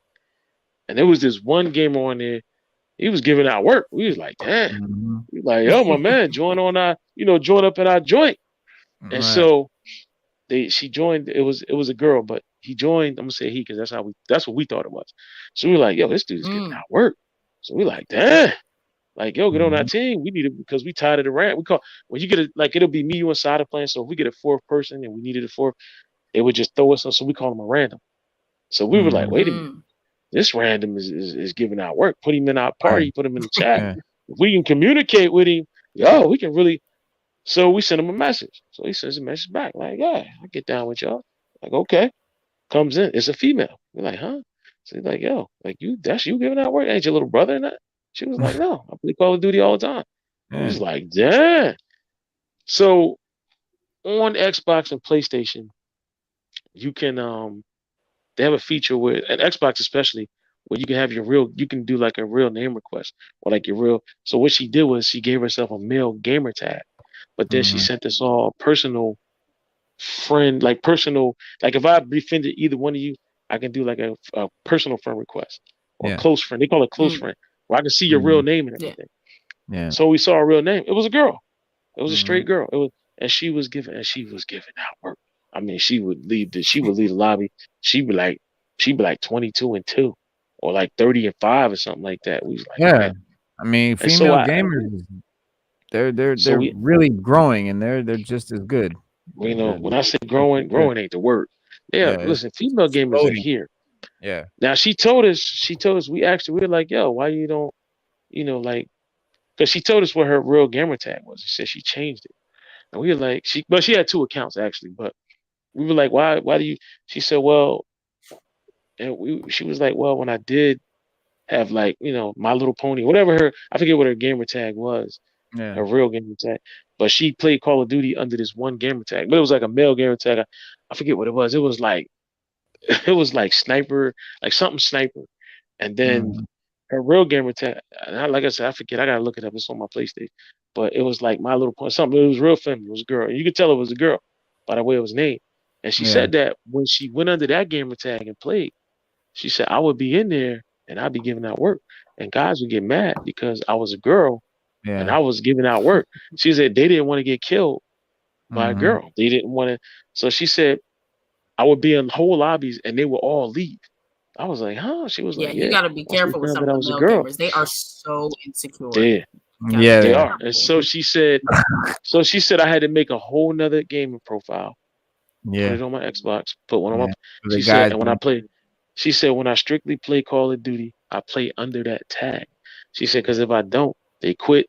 And there was this one gamer on there. He was giving out work. We was like, damn. Mm-hmm. We was like, yo, my man, join up in our joint. And Right. so she joined. It was a girl, but he joined. I'm gonna say he because that's what we thought it was. So we were like, yo, this dude's giving out work. So we like, damn. Like, yo, get on our Mhm. team. We need it because we tired of the rant. We call when you get it, like it'll be me, you, and Sada playing. So if we get a fourth person and we needed a fourth, they would just throw us on. So we call them a random. So we were like, Mhm. wait a minute, this random is giving out work. Put him in our party. Right. Put him in the chat. Yeah. If we can communicate with him, yo, we can really. So we sent him a message. So he sends a message back like, yeah, I get down with y'all. Like, okay, comes in. It's a female. We're like, huh? So he's like, yo, like that's you giving out work? Ain't your little brother in that? She was like, no, I play Call of Duty all the time. I Yeah. was like, damn. So on Xbox and PlayStation, you can they have a feature where and Xbox especially where you can have you can do like a real name request or like your real. So what she did was she gave herself a male gamer tag, but then she Mhm. sent us all personal friend, like personal, like if I befriended either one of you, I can do like a personal friend request or Yeah. close friend. They call it close friend, where I can see your real Mhm. name and Yeah. everything. Yeah. So we saw a real name. It was a girl. It was a Mhm. straight girl. It was, and she was giving out work. I mean, she would leave the lobby. She'd be like 22 and 2, or like 30 and 5, or something like that. We was like, Yeah. man. I mean, And so female gamers, so they're we, really growing, and they're just as good. when I say They're growing, good. growing ain't the word. Yeah, Yeah, listen, female it's gamers are exploding. here. Yeah. Now she told us, we were like, yo, why you don't, like, because she told us what her real gamer tag was. She said she changed it. And we were like, but she had two accounts actually, but we were like, why do you, she said, well, she was like, well, when I did have like, My Little Pony, whatever I forget what her gamer tag was, Yeah. her real gamer tag, but she played Call of Duty under this one gamer tag, but it was like a male gamer tag. I forget what it was. It was like, it was like sniper, like something sniper. And then Mhm. her real gamer tag, like I said, I forget. I gotta look it up. It's on my PlayStation. But it was like My Little Pony, something. It was real feminine. It was a girl. And you could tell it was a girl by the way it was named. And she Yeah. said that when she went under that gamer tag and played, she said, I would be in there and I'd be giving out work. And guys would get mad because I was a girl and Yeah. I was giving out work. She said they didn't want to get killed by a Mhm. girl. They didn't want to. So she said, I would be in whole lobbies and they would all leave. I was like, huh? She was Yeah, like, you yeah. got to be Once we careful with found some that of I the was a male girl, gamers. They are so insecure. they Gotta Yeah, be they they are. are. And careful. so she said I had to make a whole nother gaming profile, put Yeah. it on my Xbox, put one on my. Yeah. For the She said, guys. and when I play, she said when I strictly play Call of Duty, I play under that tag. She said because if I don't, they quit,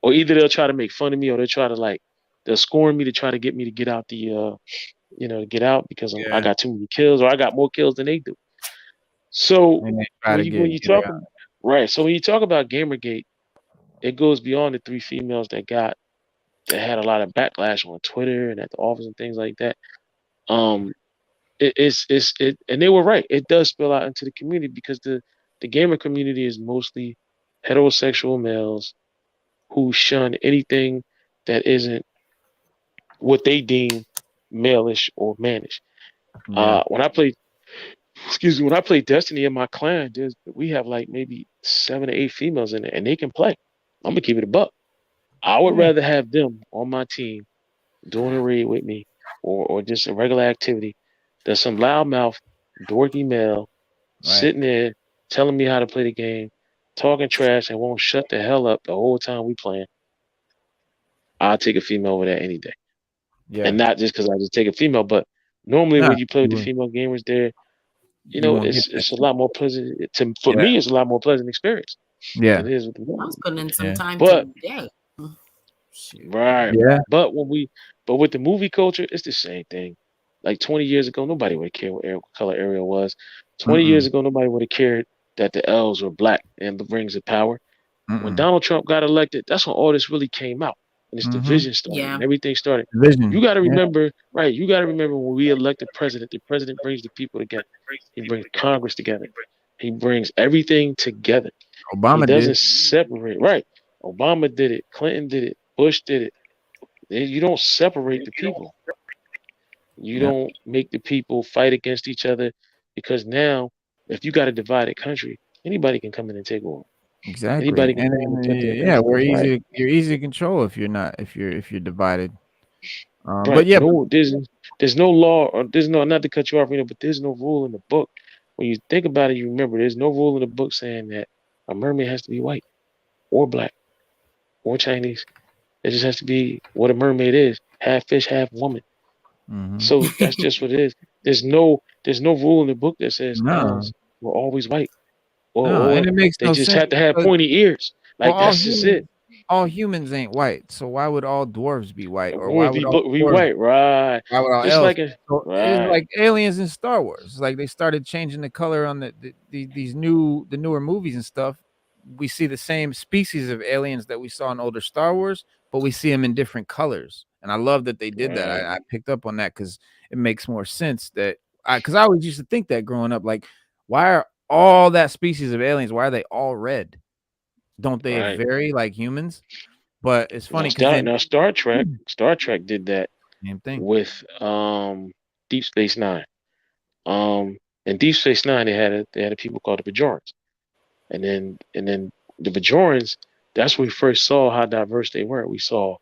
or either they'll try to make fun of me, or they'll try to they'll scorn me to try to get me to get out to get out because I Yeah. got too many kills or I got more kills than they do. So And they try when to you when you get it talk out. right, so when you talk about Gamergate, it goes beyond the three females that had a lot of backlash on Twitter and at the office and things like that. Um, and they were right. It does spill out into the community because the gamer community is mostly heterosexual males who shun anything that isn't what they deem malish or mannish. Yeah. When I play, excuse me, when I play Destiny in my clan, we have like maybe 7 or 8 females in it, and they can play. I'm gonna keep it a buck. I would Yeah. rather have them on my team doing a raid with me or just a regular activity than some loudmouth, dorky male Right. sitting there telling me how to play the game, talking trash and won't shut the hell up the whole time we playing. I'll take a female over that any day. Yeah. And not just because I just take a female, but normally Nah, when you play with you the won't female gamers there, you won't get that. it's a lot more pleasant. For Yeah. me, it's a lot more pleasant experience Yeah. than it is with the I male. was putting in some Yeah. time But today. Shoot. right, Yeah. but with the movie culture, it's the same thing. Like 20 years ago, nobody would care what color Ariel was. 20 years Mm-mm. ago, nobody would have cared that the elves were black and the rings of power. When Mm-mm. Donald Trump got elected, that's when all this really came out. And it's Mhm. division started Yeah. and everything started. You Vision. got to Yeah. remember, right? You got to remember when we elect the president brings the people together. He brings Congress together. He brings everything together. He Obama did. doesn't separate. Right. Obama did it. Clinton did it. Bush did it. You don't separate the people. You Yeah, don't make the people fight against each other because now, if you got a divided country, anybody can come in and take over. exactly. Anybody can come in and take that Yeah, country. Right. you're easy to control if you're not if you're divided. But Right. yeah, No, there's no law or there's no not to cut you off, but there's no rule in the book. When you think about it, you remember there's no rule in the book saying that a mermaid has to be white or black or Chinese. It just has to be what a mermaid is, half fish, half woman. hmm So that's just what it is. There's no rule in the book that says no, elves were always white no, and or it makes they no just sense have to have because pointy ears. well, Like that's just it. all humans ain't white. So why would all dwarves be white, or Or be white, right? why would all Just elves? like a So it's right, like aliens in Star Wars. It's like they started changing the color on these newer movies and stuff. We see the same species of aliens that we saw in older Star Wars, but we see them in different colors. And I love that they did that. right, I picked up on that because it makes more sense that because I always used to think that growing up, like, why are all that species of aliens? Why are they all red? Don't they right. vary like humans? But it's Now funny because then Star Trek did that same thing. with Deep Space Nine. In Deep Space Nine they had a people called the Bajorans. And then the Bajorans, that's where we first saw how diverse they were. We saw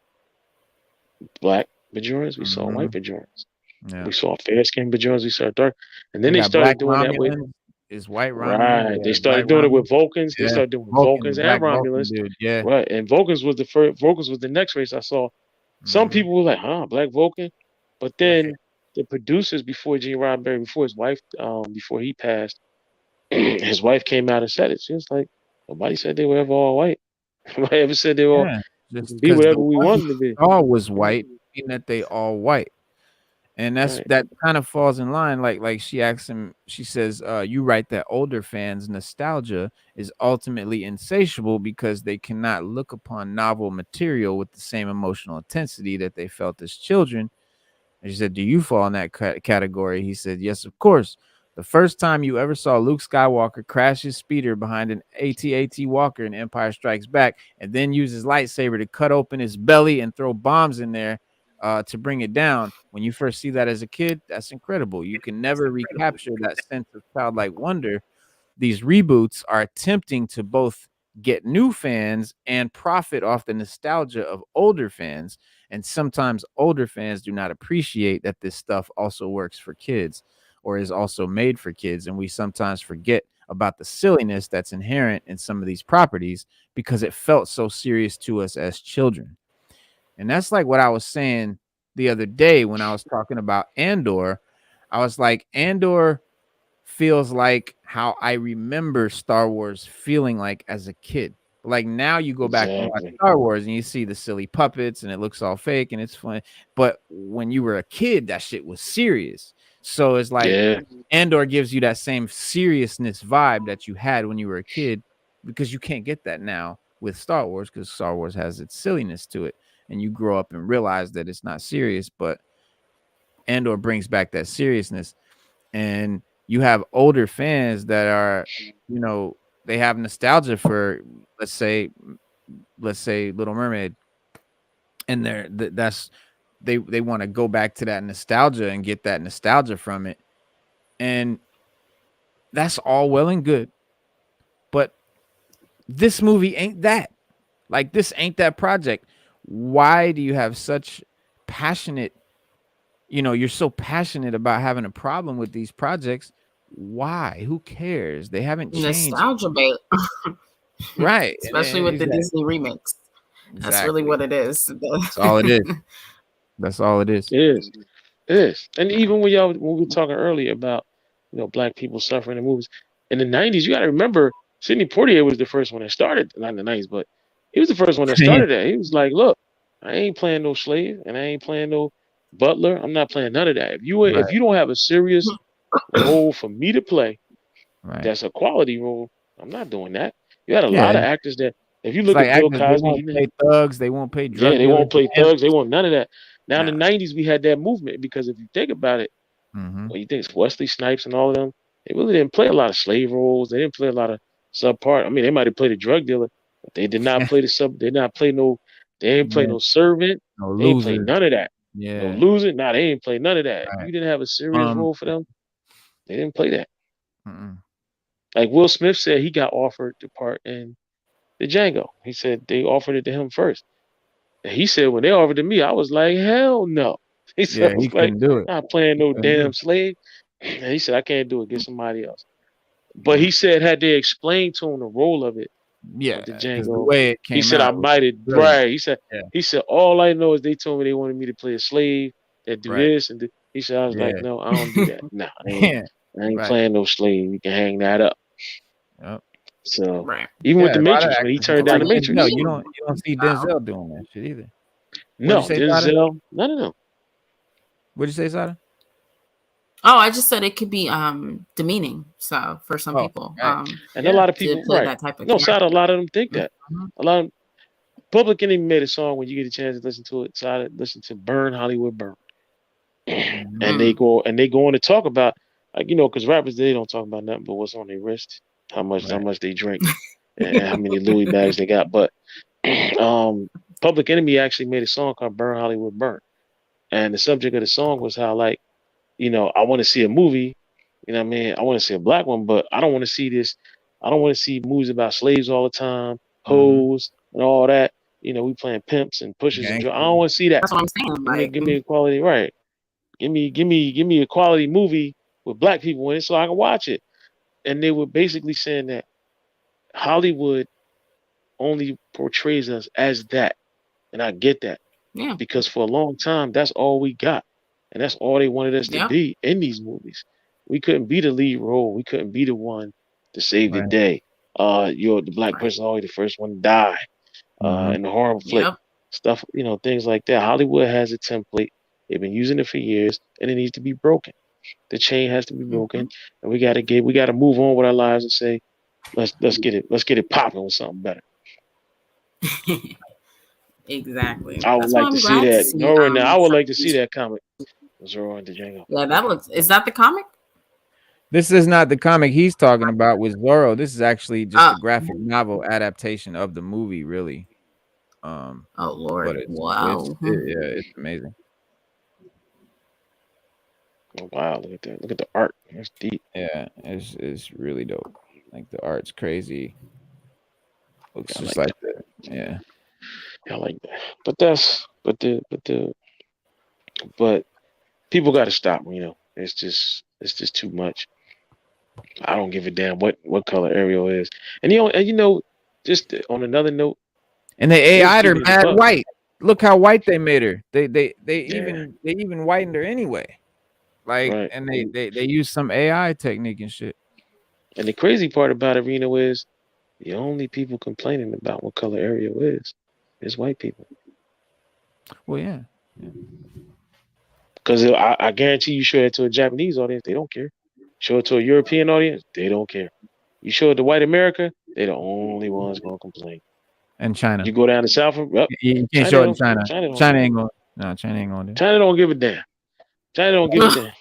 black Bajorans, we saw white Mhm. Bajorans. Yeah. We saw fair skinned Bajorans, we saw dark. And then They they got black started doing that with Romulans. Is white Romulan. right. They Yeah, black started doing it with Romulan. Vulcans. They Yeah. started doing Vulcan, the Vulcans and black Vulcan Romulans. dude. Yeah. Right. And Vulcans was the next race I saw. Some Mhm. people were like, huh, Black Vulcan. But Right. then the producers before Gene Roddenberry, before his wife, before he passed, his wife came out and said it. She was like, nobody said they were ever all white. Nobody ever said they were all Yeah. we Just can be because the whatever we one want you them to be. saw was Right. white, mean that they all white. And Right. that kind of falls in line. Like she asks him, she says, you write that older fans' nostalgia is ultimately insatiable because they cannot look upon novel material with the same emotional intensity that they felt as children. And she said, do you fall in that category? He said, yes, of course. The first time you ever saw Luke Skywalker crash his speeder behind an AT-AT Walker in Empire Strikes Back and then use his lightsaber to cut open his belly and throw bombs in there to bring it down. When you first see that as a kid, that's incredible. You can never recapture that sense of childlike wonder. These reboots are attempting to both get new fans and profit off the nostalgia of older fans. And sometimes older fans do not appreciate that this stuff also works for kids or is also made for kids. And we sometimes forget about the silliness that's inherent in some of these properties because it felt so serious to us as children. And that's like what I was saying the other day when I was talking about Andor. I was like, Andor feels like how I remember Star Wars feeling like as a kid. Like now you go back and watch Exactly. Star Wars and you see the silly puppets and it looks all fake and it's fun. But when you were a kid, that shit was serious. So it's like Yeah. Andor gives you that same seriousness vibe that you had when you were a kid because you can't get that now with Star Wars because Star Wars has its silliness to it. And you grow up and realize that it's not serious, but Andor brings back that seriousness. And you have older fans that are, they have nostalgia for, let's say, Little Mermaid, and that's they want to go back to that nostalgia and get that nostalgia from it, and that's all well and good, but this movie ain't that. Like this ain't that project. Why do you have such passionate? You're so passionate about having a problem with these projects. Why? Who cares? They haven't changed. Nostalgia bait, Right. especially And with the exactly. Disney remix. That's really Exactly. what it is. That's all it is. That's all it is. It is. It is. And even when we were talking earlier about, black people suffering in movies in the '90s, you got to remember Sidney Poitier was the first one that started, not in the '90s, but he was the first one that Yeah. started that. He was like, "Look, I ain't playing no slave, and I ain't playing no butler. I'm not playing none of that. If Right. you don't have a serious role for me to play, Right. that's a quality role. I'm not doing that." You had a Yeah. lot of actors that, if you It's look like at Bill actors, they Cosby, won't pay thugs, they won't pay yeah, drug they dealers. won't play thugs. They won't none of that. Now in Nah. the '90s, we had that movement because if you think about it, Mm-hmm. well, you think it's Wesley Snipes and all of them. They really didn't play a lot of slave roles. They didn't play a lot of subpart. I mean, they might have played a drug dealer, but they did not play the sub. They did not play no. They didn't play Yeah, no servant. no They ain't play losers. none of that. No Yeah, losing. Nah, they ain't play none of that. right. You didn't have a serious role for them. They didn't play that. Mm-mm. Like Will Smith said, he got offered the part in the Django. He said they offered it to him first. And he said when they offered it to me, I was like, hell no. He said, Yeah, I he was like, couldn't do it. not playing He no couldn't do damn it. slave. And he said, I can't do it. Get somebody else. But Yeah, he said, had they explained to him the role of it, yeah, of the because the Django, way it he came said, I out was might have, brilliant. right. Yeah, He said, all I know is they told me they wanted me to play a slave that do right. this. And he said, I was like, Yeah, no, I don't do that. Nah, yeah, I ain't right. playing no slave. You can hang that up. Yep. So Right. even with Yeah, the a lot of Matrix, when he actors, turned down like the Denzel. Matrix, You don't see Denzel doing that shit either. What'd you no, say, Sada? Denzel, no. What'd you say, Sada? Oh, I just said it could be demeaning. So for some Oh, people, right. And a Yeah. lot of to people, play right? that type of No, Sada, a character. lot of them think that. Mhm. A lot of Public Enemy made a song when you get a chance to listen to it. Sada, listen to "Burn Hollywood Burn," Mhm. and Mm. they go on to talk about like because rappers they don't talk about nothing but what's on their wrist, how Right. much they drink, and how many Louis bags they got. But um, Public Enemy actually made a song called "Burn Hollywood Burn," and the subject of the song was how like I want to see a movie. You know what I mean? I want to see a black one, but I don't want to see this. I don't want to see movies about slaves all the time, Mm-hmm. hoes, and all that. We playing pimps and pushers and I don't Gangsters. want to see that. That's what I'm saying. Like, Give me a quality, right? Give me a quality movie with black people in it so I can watch it. And they were basically saying that Hollywood only portrays us as that, and I get that yeah, because for a long time that's all we got, and that's all they wanted us to yeah, be in these movies. We couldn't be the lead role. We couldn't be the one to save the Right. day. You're the black right, person always the first one to die. Mm-hmm. In the horror flick yep, stuff, things like that. Hollywood has a template. They've been using it for years, and it needs to be broken. The chain has to be broken, and we gotta move on with our lives and say, let's get it popping with something better. exactly. I would That's why like to I'm see glad to that. see. No, right now, I would Some like of to see these- that comic, Zorro and Django. Yeah, that looks. Is that the comic? This is not the comic he's talking about with Zorro. This is actually just Uh, the graphic novel adaptation of the movie, really. Um, oh Lord! but Wow. yeah, it's amazing. Oh, wow, look at that! Look at the art. That's deep. Yeah, it's really dope. Like the art's crazy. Looks I just like like that. that. Yeah. I like that. But people got to stop. It's just too much. I don't give a damn what color Ariel is. Just on another note, And they there's AI'd her people in the mad club. white. Look how white they made her. They Yeah, even whitened her anyway. Like, right. and they use some AI technique and shit. And the crazy part about it, Reno, is the only people complaining about what color Ariel is white people. Well, yeah. Because I guarantee you show it to a Japanese audience, they don't care. Show it to a European audience, they don't care. You show it to white America, they're the only ones gonna complain. And China. You go down to South, You can't show it in China. China don't, China ain't gonna. No, China ain't gonna do it. China don't give a damn. China don't give a damn.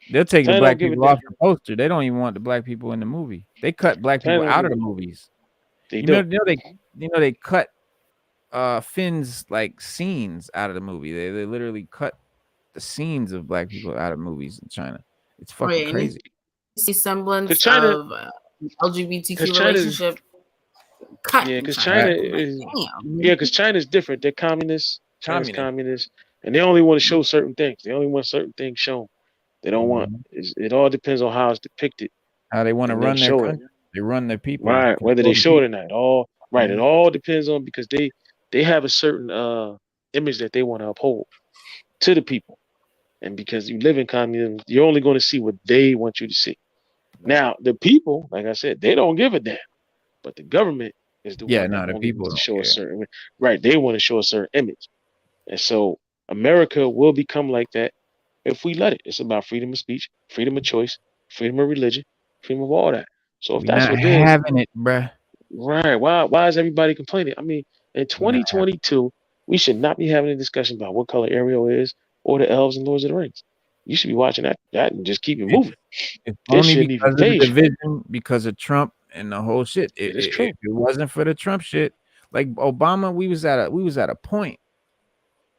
They'll take the China black don't give a people off damn. the poster. They don't even want the black people in the movie. They cut black China people don't out give of a the movies. They You do. know they cut Finn's like scenes out of the movie. They literally cut the scenes of black people out of movies in China. It's Oh, fucking yeah, crazy. see semblance Because China, of LGBTQ because China, relationship cut yeah, in because China. China Right. Like, is, damn. yeah, because China's different. They're communists. China's Communist. communist, and they only want to show certain things. They only want certain things shown. They don't want. Mhm. It all depends on how it's depicted, How they want to and them run their show it. country. They run their people. Right, whether Control they the show it people. or not. All right, it Mhm. all depends on because they have a certain image that they want to uphold to the people, and because you live in communism, you're only going to see what they want you to see. Now, the people, like I said, they don't give a damn, but the government is the Yeah, one that no, the only people wants to don't show a care. certain right. They want to show a certain image, and so America will become like that if we let it. It's about freedom of speech, freedom of choice, freedom of religion, freedom of all that. So if We that's not what it is, having it, bruh. right? Why is everybody complaining? I mean, in We not having 2022, we should not be having a discussion about what color Ariel is or the elves and Lords of the Rings. You should be watching that and just keep it moving. It's It only shouldn't even because of the phase you. division, because of Trump and the whole shit. It is true. If it wasn't for the Trump shit, like Obama, we was at a point,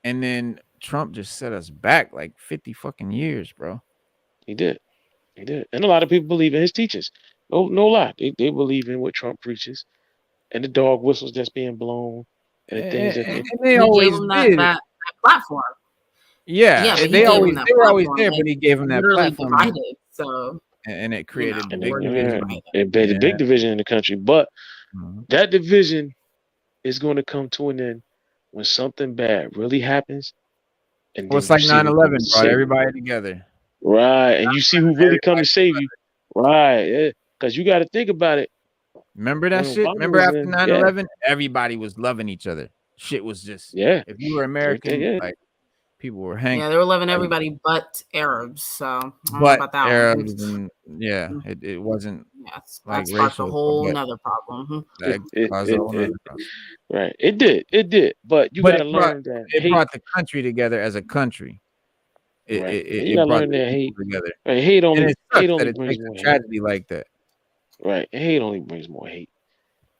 and then Trump just set us back like 50 fucking years, bro. He did. And a lot of people believe in his teachings. No lie. They believe in what Trump preaches and the dog whistles that's being blown and the things that And they they He gave always him did. that platform. Yeah, But he they gave him that were platform. always there, but he gave them that literally platform, divided. So and it created the big we're division. divided. It made a big division in the country. But Mhm. that division is going to come to an end when something bad really happens. And Well, then it's you like see who 9/11 comes to brought save you. everybody together. Right. And you see who really come to Everybody save you. Right. Yeah. Because you got to think about it. Remember that When shit? Obama Remember was after in, 9/11, everybody was loving each other. Shit was just, yeah. if you were American, Yeah. like people were hanging. Yeah, they were loving everybody but Arabs. So I don't know But about that Arabs one. and it wasn't Yeah, like that sparked a racial, whole but nother problem. that caused a whole nother problem. Right. It did. But you But got to learn that it hate. brought the country together as a country. Right. And you It got to brought learn the that people hate. together. Right. Hate And only it sucks that it brings takes more a hate. tragedy like that. Right. And hate only brings more hate.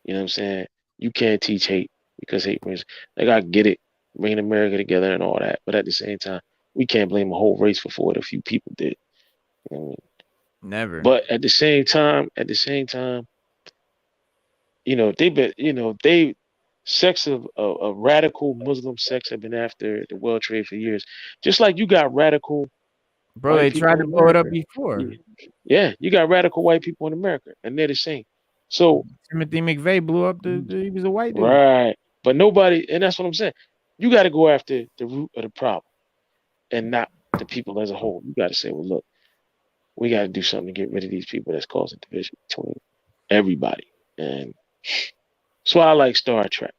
You know what I'm saying? You can't teach hate because hate brings, like, I get it, bringing America together and all that. But at the same time, we can't blame a whole race for what a few people did. You know what I mean? Never. But at the same time, sects of radical Muslim sects have been after the World Trade for years. Just like you got radical Bro, white they people tried in to blow it up America. before. Yeah, you got radical white people in America, and they're the same. So Timothy McVeigh blew up he was a white dude. right, but nobody, and that's what I'm saying. You got to go after the root of the problem, and not the people as a whole. You got to say, well, look, we got to do something to get rid of these people that's causing division between everybody, and that's why I like Star Trek.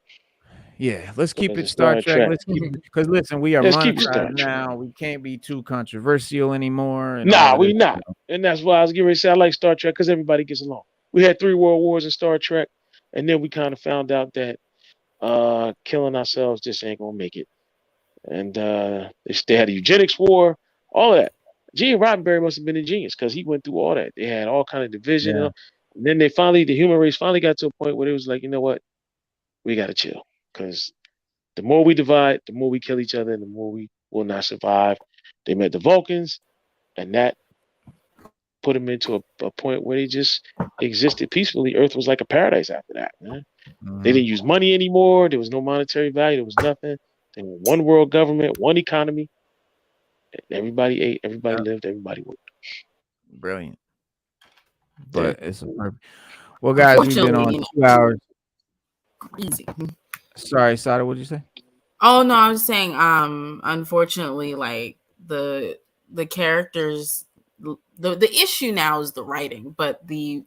Yeah, let's keep Because it it's Star Trek. Let's keep it, because listen, we are Let's keep it Star monetized Trek. now. We can't be too controversial anymore. And Nah, all of we this, not. you know. And that's why I was getting ready to say I like Star Trek because everybody gets along. We had 3 world wars in Star Trek, and then we kind of found out that killing ourselves just ain't gonna make it. And they had a eugenics war, all of that. Gene Roddenberry must have been a genius because he went through all that. They had all kind of division. Yeah. And then the human race finally got to a point where it was like, you know what? We got to chill because the more we divide, the more we kill each other and the more we will not survive. They met the Vulcans, and that put them into a point where they just existed peacefully. Earth was like a paradise after that, man. They didn't use money anymore. There was no monetary value. There was nothing. They were one world government, one economy. Everybody ate, everybody lived, everybody worked. Brilliant. But it's a perfect. Well, guys, we've been on 2 hours. Easy. Sorry, Sada, what did you say? Oh no, I was saying, unfortunately, like the characters, the issue now is the writing, but the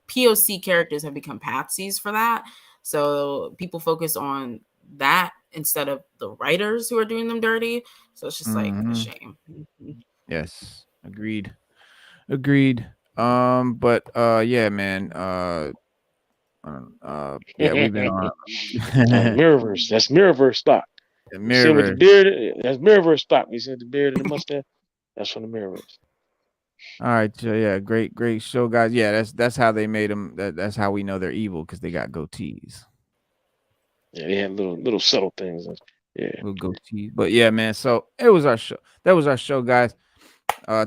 POC characters have become patsies for that. So people focus on that instead of the writers who are doing them dirty. So it's just like a shame. Yes, agreed. But yeah, man. Yeah, we've been on Mirrorverse. That's Mirrorverse stock. the You see him with the Mirrorverse. beard. That's Mirrorverse stock. You see the beard and the mustache. That's from the Mirrorverse. All right, so yeah, great show, guys. Yeah, that's how they made them. That's how we know they're evil, because they got goatees. Yeah, they had little subtle things. Yeah, Little goatees. But yeah, man. So it was our show. That was our show, guys.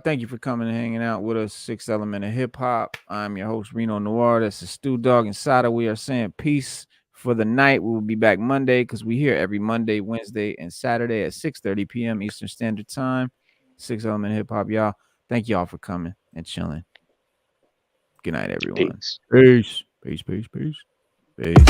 Thank you for coming and hanging out with us. 6th Element of Hip Hop. I'm your host, Reno Noir. That's the Stew Dog and Sada. We are saying peace for the night. We will be back Monday, because we here every Monday, Wednesday, and Saturday at 6:30 p.m. Eastern Standard Time. 6th Element Hip Hop, y'all. Thank y'all for coming and chilling. Good night, everyone. peace. Peace. Peace.